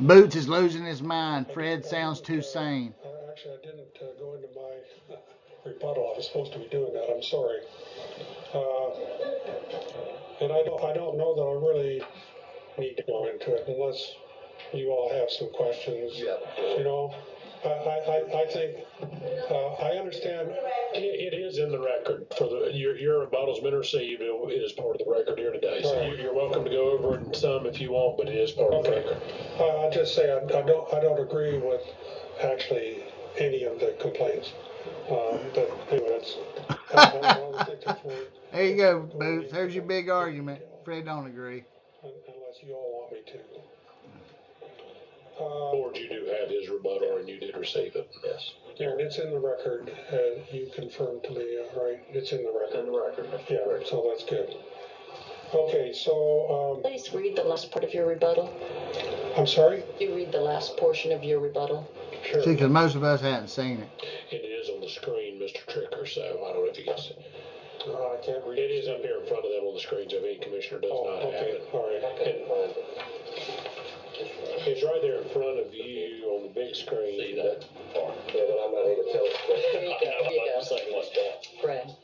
Boots is losing his mind. Fred sounds too sane. Actually, I didn't go into my rebuttal. I was supposed to be doing that. I'm sorry. And I don't know that I really need to go into it unless you all have some questions. Yeah. You know, I think I understand. It is in the record for your rebuttal's been received. It is part of the record here today. So you're welcome to go over it some if you want, but it is part of the record. I'll just say I don't agree with actually any of the complaints. But anyway, There you go, Boots. There's your big argument. Fred don't agree. Unless you all want me to. Board, you do have his rebuttal, and you did receive it. Yes. Yeah, and it's in the record, and you confirmed to me, right? It's in the record. In the record. Yeah, so that's good. Okay, so please read the last part of your rebuttal. I'm sorry? You read the last portion of your rebuttal. Sure. See, because most of us hadn't seen it. It is on the screen, Mr. Tricker, so I don't know if you guys. I can't read it. It is up here in front of them on the screen, so if any commissioner does not have it. All right. And it's right there in front of you on the big screen. See that? Yeah, but I'm not able to tell it. Brad.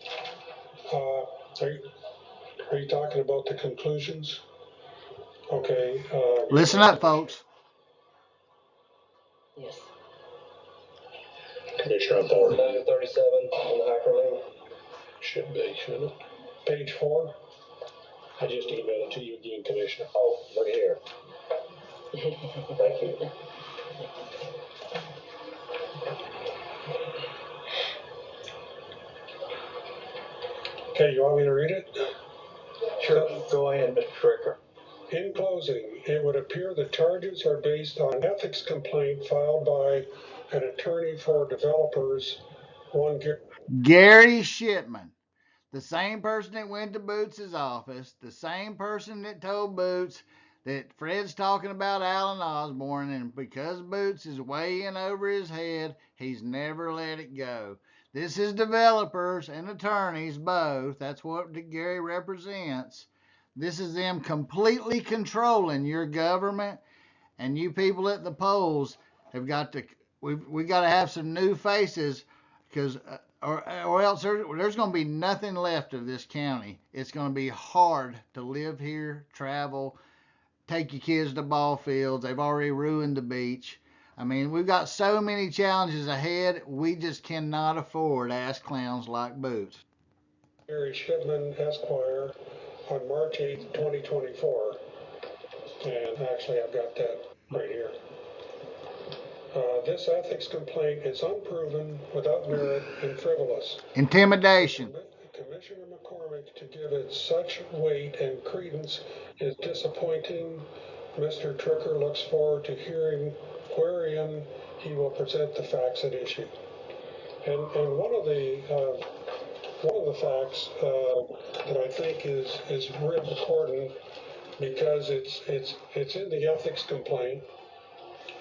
Are you talking about the conclusions? Okay. Listen up, folks. Yes. Commissioner, I'm forward. 37 on the hyperlink. Should be, shouldn't it? Page 4. I just emailed it to you again, Commissioner. Oh, look here. Thank you. Okay, you want me to read it? Sure. Go ahead, Mr. Tricker. In closing, it would appear the charges are based on an ethics complaint filed by an attorney for developers, Gary Shipman, the same person that went to Boots' office, the same person that told Boots that Fred's talking about Alan Osborne, and because Boots is way in over his head, he's never let it go. This is developers and attorneys both. That's what Gary represents. This is them completely controlling your government, and you people at the polls have got to. We got to have some new faces, because or else there's going to be nothing left of this county. It's going to be hard to live here, travel, take your kids to ball fields. They've already ruined the beach. I mean, we've got so many challenges ahead. We just cannot afford ass clowns like Boots. Gary Shipman, Esquire, on March 8th, 2024. And actually, I've got that right here. This ethics complaint is unproven, without merit, and frivolous. Intimidation. Commissioner McCormick to give it such weight and credence is disappointing. Mr. Tricker looks forward to hearing wherein he will present the facts at issue. And one of the facts that I think is real important, because it's in the ethics complaint,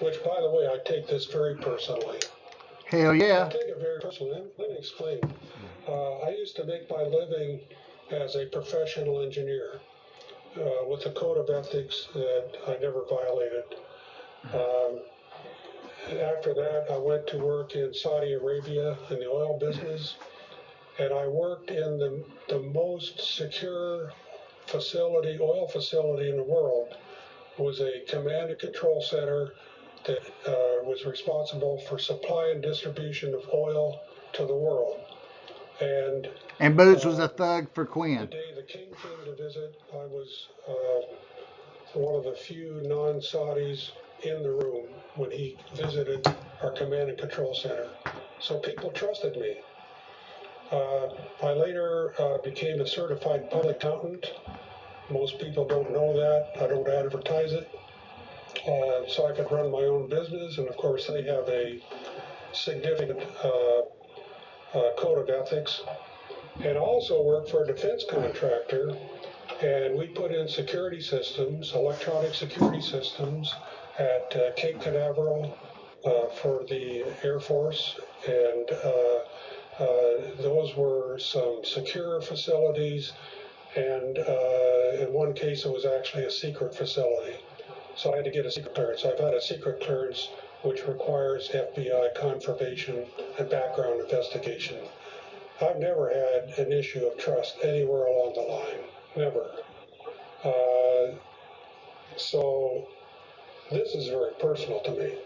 which, by the way, I take this very personally. Hell yeah. I take it very personally. Let me explain. I used to make my living as a professional engineer with a code of ethics that I never violated. after that, I went to work in Saudi Arabia in the oil business, and I worked in the most secure facility, oil facility in the world. It was a command and control center that was responsible for supply and distribution of oil to the world. And Boots was a thug for Quinn. The day the king came to visit, I was one of the few non-Saudis in the room when he visited our command and control center. So people trusted me. I later became a certified public accountant. Most people don't know that. I don't advertise it. So I could run my own business, and of course they have a significant code of ethics. And I also worked for a defense contractor, and we put in security systems, electronic security systems at Cape Canaveral for the Air Force, and those were some secure facilities, and in one case it was actually a secret facility. So I had to get a secret clearance. I've had a secret clearance which requires FBI confirmation and background investigation. I've never had an issue of trust anywhere along the line. Never. So this is very personal to me,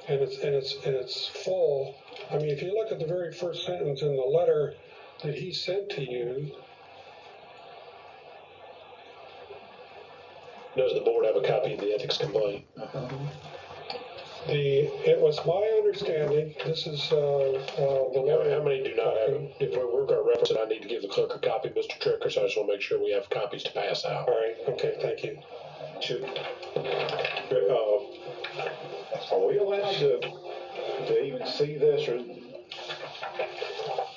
and it's full. I mean, if you look at the very first sentence in the letter that he sent to you. Does the board have a copy of the ethics complaint? It was my understanding, this is the letter. How many do not have it? If we're going to reference it, I need to give the clerk a copy, Mr. Tricker, so I just want to make sure we have copies to pass out. All right, okay, thank you. Are we allowed to even see this, or?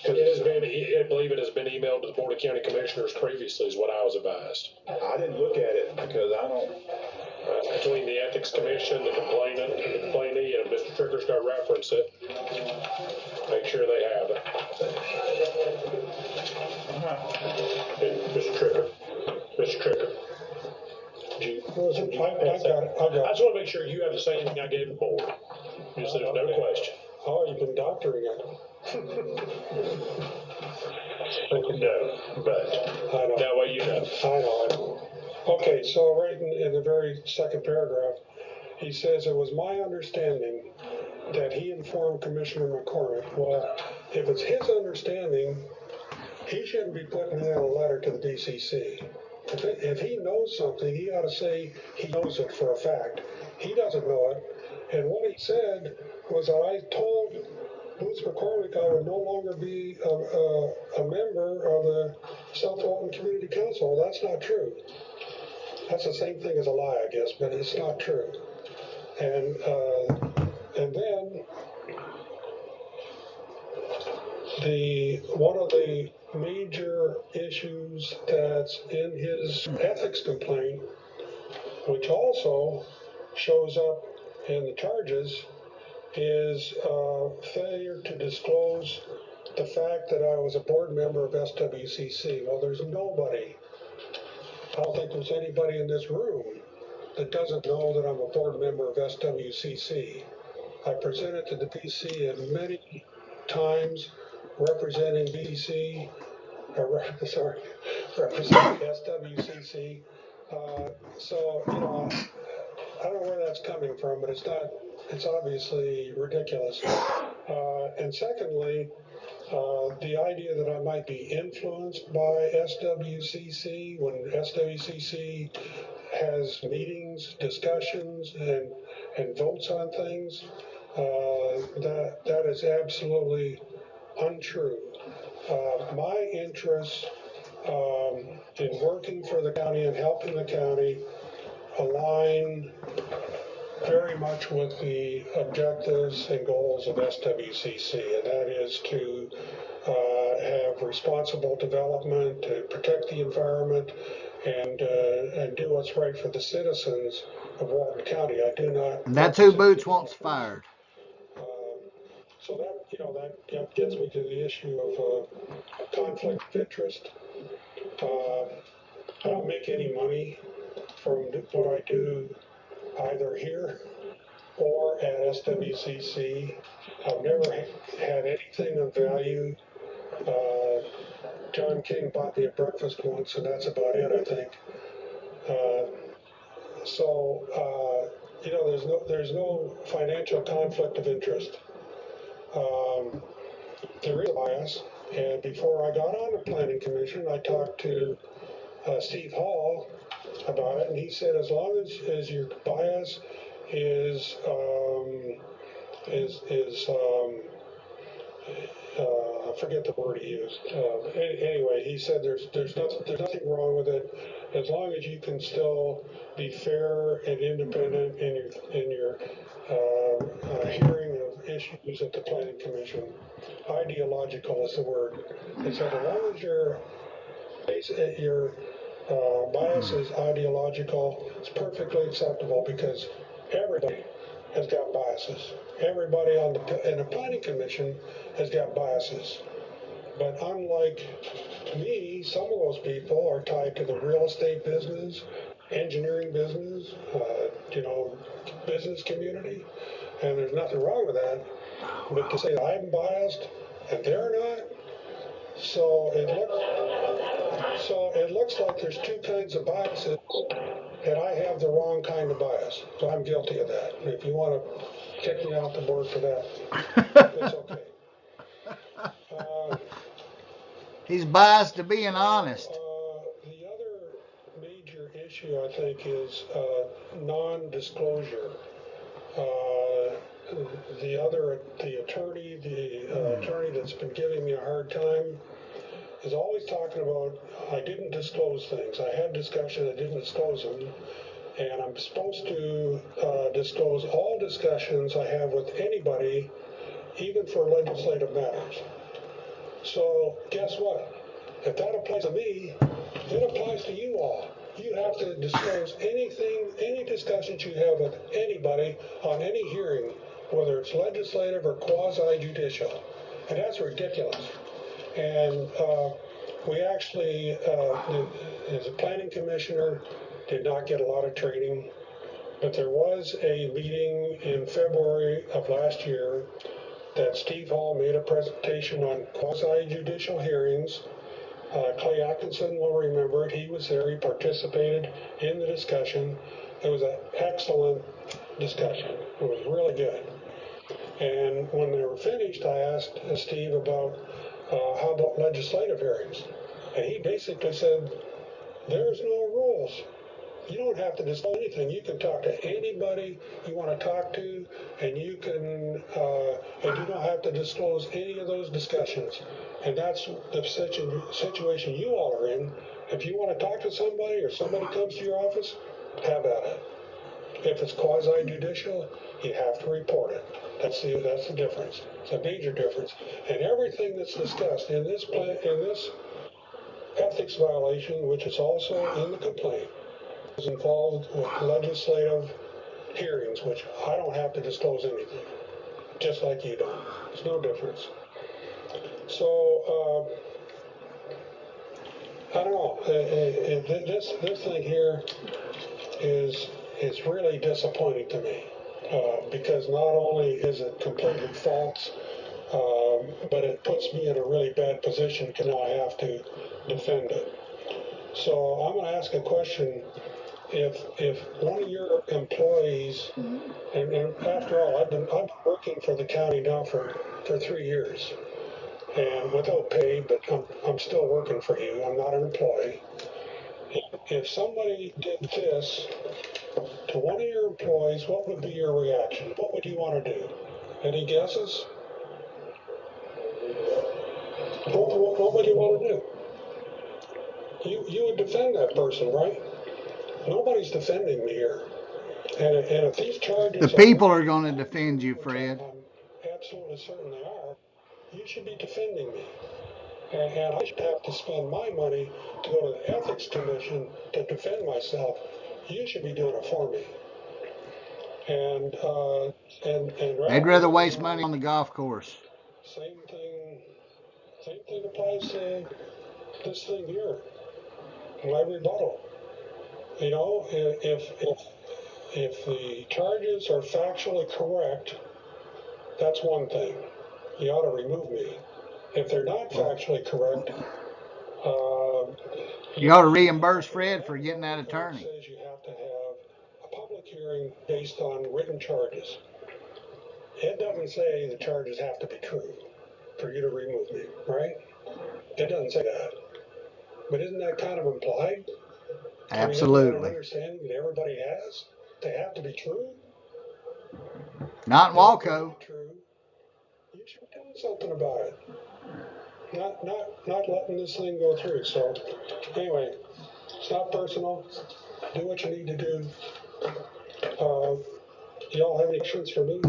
I believe it has been emailed to the Board of County Commissioners previously, is what I was advised. I didn't look at it because I don't. Between the Ethics Commission, the complainant, and the complainee, and Mr. Tricker's got to reference it. Make sure they have it. And Mr. Tricker. I got it. I just want to make sure you have the same thing I gave the board. Just there's no question. Oh, you've been doctoring it. No, but I know. that way you know. I know. Okay, so right in the very second paragraph, he says, it was my understanding that he informed Commissioner McCormick. Well, if it's his understanding, he shouldn't be putting in a letter to the BCC. If he knows something, he ought to say he knows it for a fact. He doesn't know it. And what he said was that I told Boots McCormick I would no longer be a member of the South Walton Community Council. Well, that's not true. That's the same thing as a lie, I guess, but it's not true. And then one of the major issues that's in his ethics complaint, which also shows up in the charges, is failure to disclose the fact that I was a board member of SWCC. Well, there's nobody, I don't think there's anybody in this room that doesn't know that I'm a board member of SWCC. I presented to the BC many times representing BC, representing SWCC. So, you know, I don't know where that's coming from, but it's obviously ridiculous. And secondly, the idea that I might be influenced by SWCC when SWCC has meetings, discussions, and votes on things, that is absolutely untrue. My interests in working for the county and helping the county align very much with the objectives and goals of SWCC, and that is to have responsible development, to protect the environment, and do what's right for the citizens of Walton County. I do not. And that's who Boots wants fired. So that gets me to the issue of conflict of interest. I don't make any money from what I do either here or at SWCC. I've never had anything of value. John King bought me a breakfast once, and that's about it, I think. There's no financial conflict of interest. There is a bias, and before I got on the planning commission, I talked to Steve Hall about it, and he said as long as your bias is I forget the word he used. Anyway, he said there's nothing wrong with it as long as you can still be fair and independent in your hearing of issues at the planning commission. Ideological is the word. He said as long as your bias is ideological, it's perfectly acceptable because everybody has got biases. Everybody in the planning commission has got biases. But unlike me, some of those people are tied to the real estate business, engineering business, business community, and there's nothing wrong with that. But to say I'm biased and they're not, so it looks like there's two kinds of biases, and I have the wrong kind of bias. So I'm guilty of that. If you want to kick me off the board for that, it's okay. He's biased to being honest. The other major issue, I think, is non-disclosure. The attorney that's been giving me a hard time is always talking about, I didn't disclose things. I had discussion, I didn't disclose them. And I'm supposed to disclose all discussions I have with anybody, even for legislative matters. So guess what? If that applies to me, it applies to you all. You have to disclose any discussions you have with anybody on any hearing, whether it's legislative or quasi-judicial. And that's ridiculous. And we actually, as a planning commissioner, did not get a lot of training, but there was a meeting in February of last year that Steve Hall made a presentation on quasi-judicial hearings. Clay Atkinson will remember it. He was there. He participated in the discussion. It was an excellent discussion. It was really good. And when they were finished, I asked Steve about how about legislative hearings? And he basically said, there's no rules. You don't have to disclose anything. You can talk to anybody you want to talk to, and you don't have to disclose any of those discussions. And that's the situation you all are in. If you want to talk to somebody or somebody comes to your office, have at it. If it's quasi-judicial, you have to report it. That's the difference. It's a major difference. And everything that's discussed in this ethics violation, which is also in the complaint, is involved with legislative hearings, which I don't have to disclose anything, just like you don't. There's no difference. So I don't know. This thing here is really disappointing to me because not only is it completely false, but it puts me in a really bad position because now I have to defend it. So I'm going to ask a question. If one of your employees, and after all, I've been working for the county now for 3 years, and without pay, but I'm still working for you. I'm not an employee. If somebody did this to one of your employees, what would be your reaction? What would you want to do? Any guesses? What would you want to do? You would defend that person, right? Nobody's defending me here. And if these charges... The people are going to defend you, Fred. I'm absolutely certain they are. You should be defending me. And I should have to spend my money to go to the Ethics Commission to defend myself. You should be doing it for me. And they'd rather waste money on the golf course. Same thing applies to this thing here. My rebuttal. You know, if If the charges are factually correct, that's one thing. You ought to remove me. If they're not factually correct, You ought to reimburse Fred for getting that attorney. Says you have to have a public hearing based on written charges. It doesn't say the charges have to be true for you to remove me, right? It doesn't say that. But isn't that kind of implied? Absolutely. I mean, isn't that an understanding that everybody has? They have to be true? Not in Walco. True. You should be doing something about it. Not letting this thing go through. So anyway, it's not personal. Do what you need to do. Y'all have any questions for me?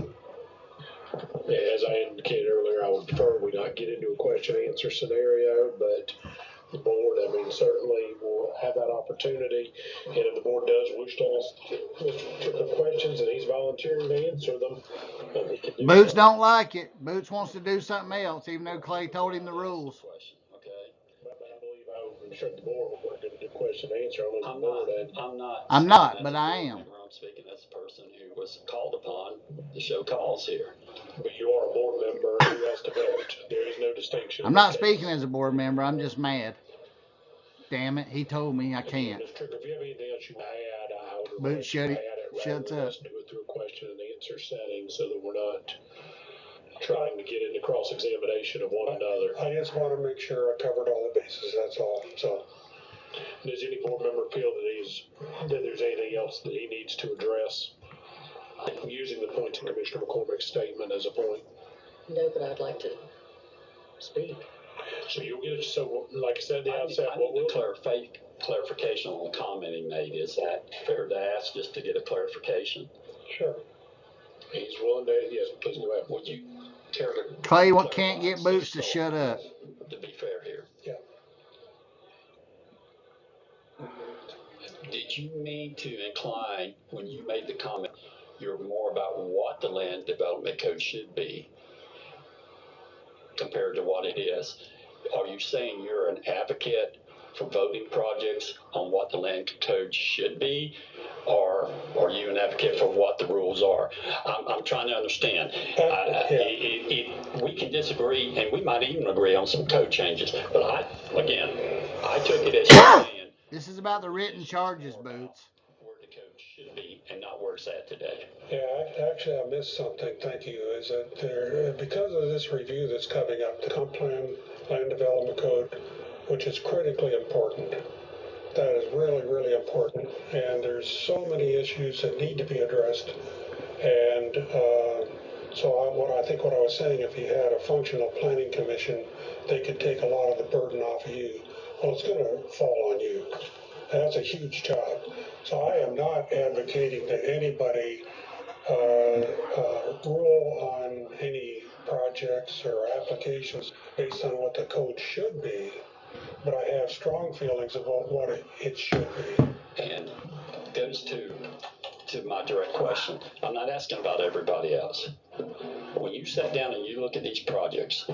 Yeah, as I indicated earlier, I would prefer we not get into a question-answer scenario, but the board, I mean, certainly will have that opportunity. And if the board does wish to ask Mr. Tricker questions and he's volunteering to answer them, we can do Boots so. don't like it. Boots wants to do something else, even though Clay told him the rules. But I believe I would instruct the board we're going to do question and answer on the I'm board. not, But I am. I'm speaking as a person who was called upon to show cause here. But you are a board member who has to vote. There is no distinction. I'm not speaking as a board member. I'm just mad. Damn it. He told me I can't. Mr. Tricker, if you have anything else you add, I would Boots shuts up. Let's do it through a question and answer setting so that we're not trying to get into cross-examination of one another. I just want to make sure I covered all the bases, that's all. So, does any board member feel that there's anything else that he needs to address? Using the points in Commissioner McCormick's statement as a point. No, but I'd like to speak. So you'll get it. So, like I said at the outset, I need clarification on the comment he made. Is that fair to ask just to get a clarification? sure. He's willing to. Yes, please go ahead. Would you care to Clay can't get Boots to shut up. To be fair here. Yeah. Did you mean to incline when you made the comment? You're more about what the land development code should be compared to what it is. Are you saying you're an advocate for voting projects on what the land code should be, or are you an advocate for what the rules are? I'm trying to understand. We can disagree, and we might even agree on some code changes, but I took it as you're saying. This is about the written charges, Boots. Where the code should be and not where it's at today. Yeah, actually, I missed something. Thank you. Is that there, because of this review that's coming up, the comp plan, land development code, which is critically important. That is really, really important. And there's so many issues that need to be addressed. And what I was saying, if you had a functional planning commission, they could take a lot of the burden off of you. Well, it's going to fall on you. And that's a huge job. So I am not advocating that anybody rule on any projects or applications based on what the code should be, but I have strong feelings about what it should be. And goes to my direct question. I'm not asking about everybody else. When you sat down and you look at these projects,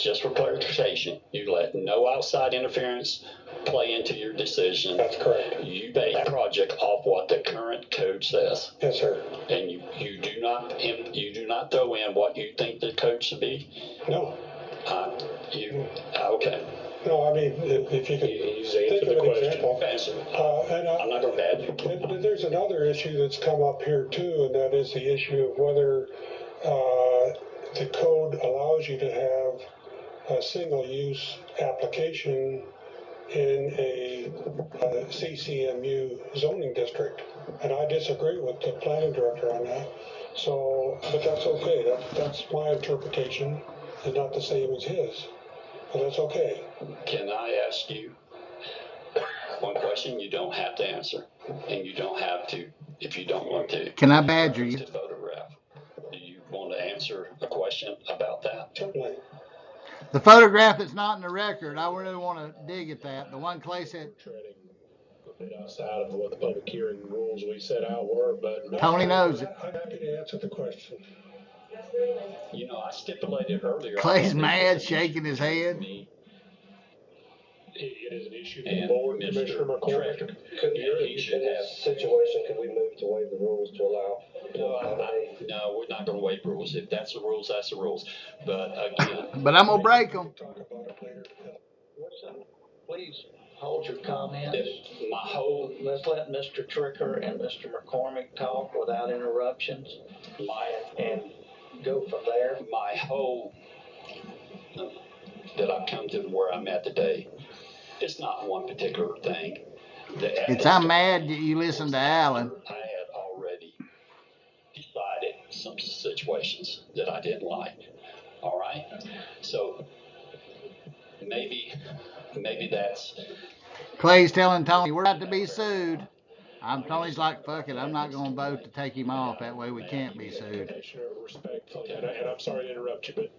just for clarification, you let no outside interference play into your decision. That's correct. You base that project off what the current code says. Yes, sir. And you do not throw in what you think the code should be. No. Okay. No, I mean, if you could think of an example. I'm not going to bad you. There's another issue that's come up here too, and that is the issue of whether the code allows you to have a single-use application in a CCMU zoning district. And I disagree with the planning director on that. So, but that's okay. That's my interpretation. It's not the same as his. But that's okay. Can I ask you one question? You don't have to answer, and you don't have to if you don't want to. Can I badger you? Photograph. Do you want to answer a question about that? Certainly. The photograph that's not in the record, I really want to dig at that. The one Clay said. Treading a bit outside of what the public hearing rules we set out were, but Tony knows it. I'm happy to answer the question. I stipulated earlier. Clay's mad, shaking his head. It is an issue to the And board, Mr. Commissioner McCormick. Treasurer. Could He should in have. this situation, could we move to waive the rules to allow? No, we're not going to waive rules. If that's the rules, that's the rules. But again, But I'm gonna break them. Talk about it later. Please hold your comments. if my whole, Let's let Mr. Tricker and Mr. McCormick talk without interruptions and go from there. my whole, that I've come to where I'm at today, it's not one particular thing. It's I'm mad that you listened to Alan. I had already decided some situations that I didn't like. All right, so maybe that's. Clay's telling Tony we're about to be sued. Tony's like, fuck it, I'm not gonna vote to take him off. That way we can't be sued. Commissioner, respectfully, and I'm sorry to interrupt you, but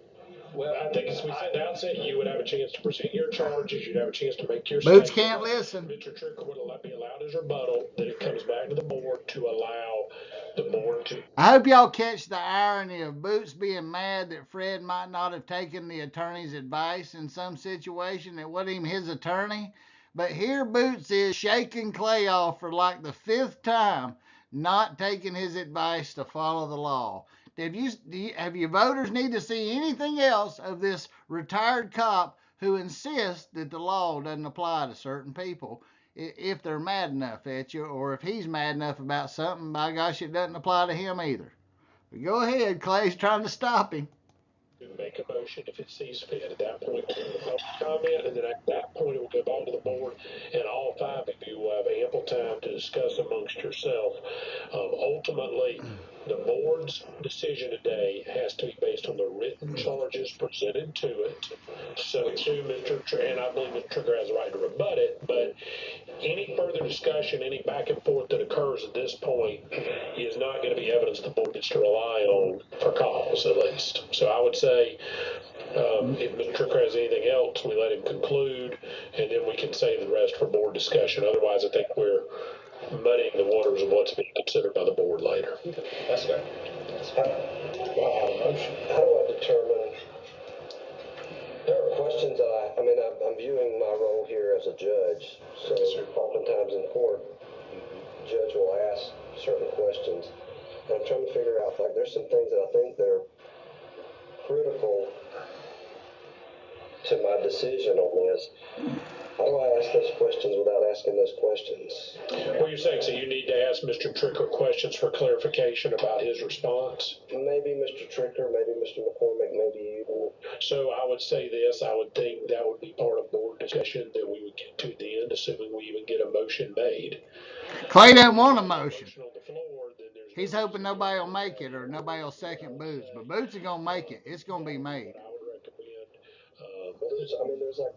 Well, I think as we said at the outset, you would have a chance to present your charges, you'd have a chance to make your Boots statement. can't listen. Mr. Tricker would be allowed his rebuttal, then it comes back to the board to allow the board to. I hope y'all catch the irony of Boots being mad that Fred might not have taken the attorney's advice in some situation that wasn't even his attorney. But here Boots is shaking Clay off for like the 5th time, not taking his advice to follow the law. Have you voters need to see anything else of this retired cop who insists that the law doesn't apply to certain people if they're mad enough at you, or if he's mad enough about something, by gosh, it doesn't apply to him either. But go ahead, Clay's trying to stop him. Make a motion if it sees fit. At that point, we'll comment, and then at that point, it will go back to the board, and all 5 of you will have ample time to discuss amongst yourself. Ultimately, the board's decision today has to be based on the written charges presented to it. So, too, and I believe Mr. Trigger has the right to rebut it, but any further discussion, any back and forth that occurs at this point is not going to be evidence the board gets to rely on for cause, at least. So I would say if Mr. Tricker has anything else, we let him conclude, and then we can save the rest for board discussion. Otherwise, I think we're muddying the waters of what's being considered by the board later. That's fair. How do I determine? There are questions that I'm viewing my role here as a judge. So oftentimes in court, the judge will ask certain questions. And I'm trying to figure out, like, there's some things that I think that are critical to my decision on this. How do I ask those questions without asking those questions? Well, you're saying, so you need to ask Mr. Tricker questions for clarification about his response? Maybe Mr. Tricker, maybe Mr. McCormick, maybe you. So I would say this, I would think that would be part of board discussion that we would get to at the end, assuming we even get a motion made. Clay doesn't want a motion. On the floor, then He's hoping nobody will make it or nobody will second Boots. But Boots is going to make it. It's going to be made. I would recommend. There's like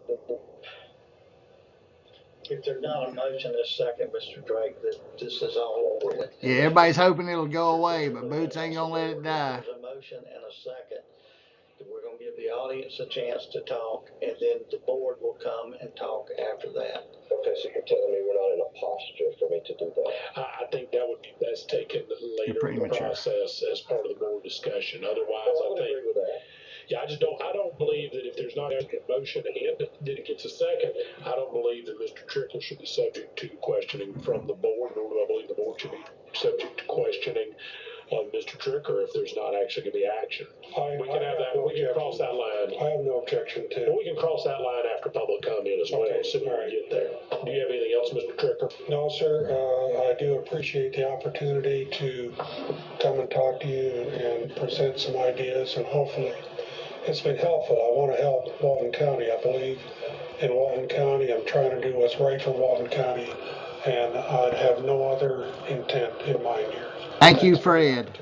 If there's not a motion this second, Mr. Drake, that this is all over with. Yeah, everybody's hoping it'll go away, but Boots ain't going to let it die. There's a motion and a second. We're going to give the audience a chance to talk, and then the board will come and talk after that. Okay, so you're telling me we're not in a posture for me to do that? I think that would be best taken later in the process as part of the board discussion. Otherwise, I would agree with that. Yeah, I don't believe that if there's not a motion and then it gets a second, I don't believe that Mr. Trickle should be subject to questioning from the board, nor do I believe the board should be subject to questioning on Mr. Tricker if there's not actually going to be action. We can have that. We can cross that line. I have no objection to. We can cross that line after public comment as well, assuming we get there. Do you have anything else, Mr. Tricker? No, sir. I do appreciate the opportunity to come and talk to you and present some ideas, and hopefully it's been helpful. I want to help Walton County. I believe in Walton County. I'm trying to do what's right for Walton County, and I have no other intent in mind here. Thank you, Fred.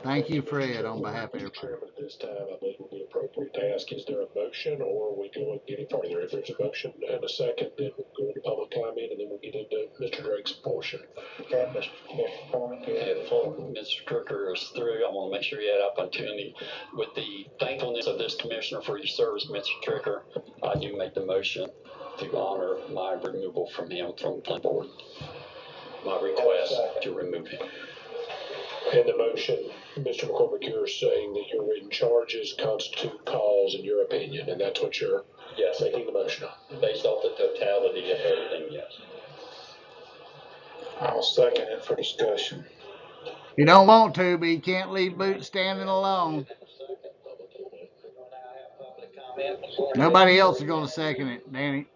Thank you, Fred, on behalf of everybody. Chairman, at this time, I believe it would be appropriate to ask, is there a motion, or are we going any further? If there's a motion and a second, then we'll go into public comment, and then we'll get into Mr. Drake's portion. Okay, Mr. Foreman, if Mr. Tricker is through, I want to make sure you had opportunity. With the thankfulness of this commissioner for your service, Mr. Tricker, I do make the motion to honor my removal from him from the board. My request to remove him. And the motion, Mr. McCormick, you're saying that your written charges constitute cause in your opinion, and that's what you're Yes. Making the motion. Based off the totality of everything, yes. I'll second it for discussion. You don't want to, but you can't leave Boots standing alone. Nobody else is going to second it, Danny.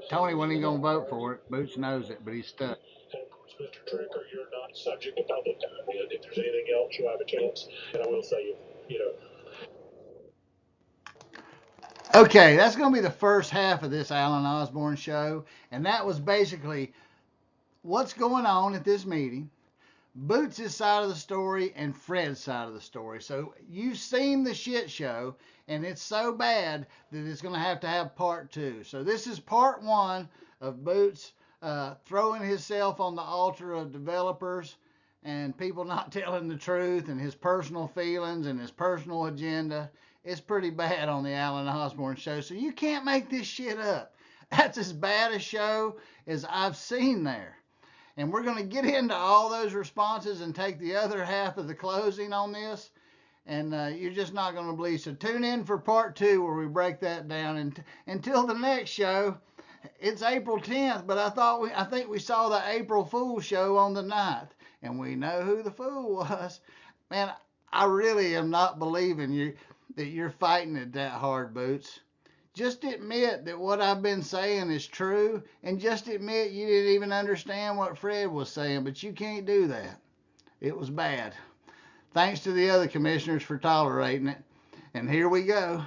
Tony wasn't going to vote for it. Boots knows it, but he's stuck. And of course, Mr. Tricker, you're not subject to public comment. If there's anything else, you have a chance. And I will say, Okay, that's going to be the first half of this Alan Osborne show. And that was basically what's going on at this meeting, Boots' side of the story, and Fred's side of the story. So you've seen the shit show, and it's so bad that it's going to have part 2. So this is part 1 of Boots throwing himself on the altar of developers and people not telling the truth and his personal feelings and his personal agenda. It's pretty bad on the Alan Osborne show. So you can't make this shit up. That's as bad a show as I've seen there. And we're going to get into all those responses and take the other half of the closing on this. And you're just not going to believe. So tune in for part 2 where we break that down. And until the next show, it's April 10th, but I think we saw the April Fool show on the 9th. And we know who the fool was. Man, I really am not believing you that you're fighting it that hard, Boots. Just admit that what I've been saying is true, and just admit you didn't even understand what Fred was saying, but you can't do that. It was bad. Thanks to the other commissioners for tolerating it. And here we go.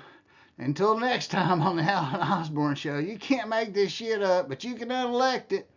Until next time on the Alan Osborne Show, you can't make this shit up, but you can unelect it.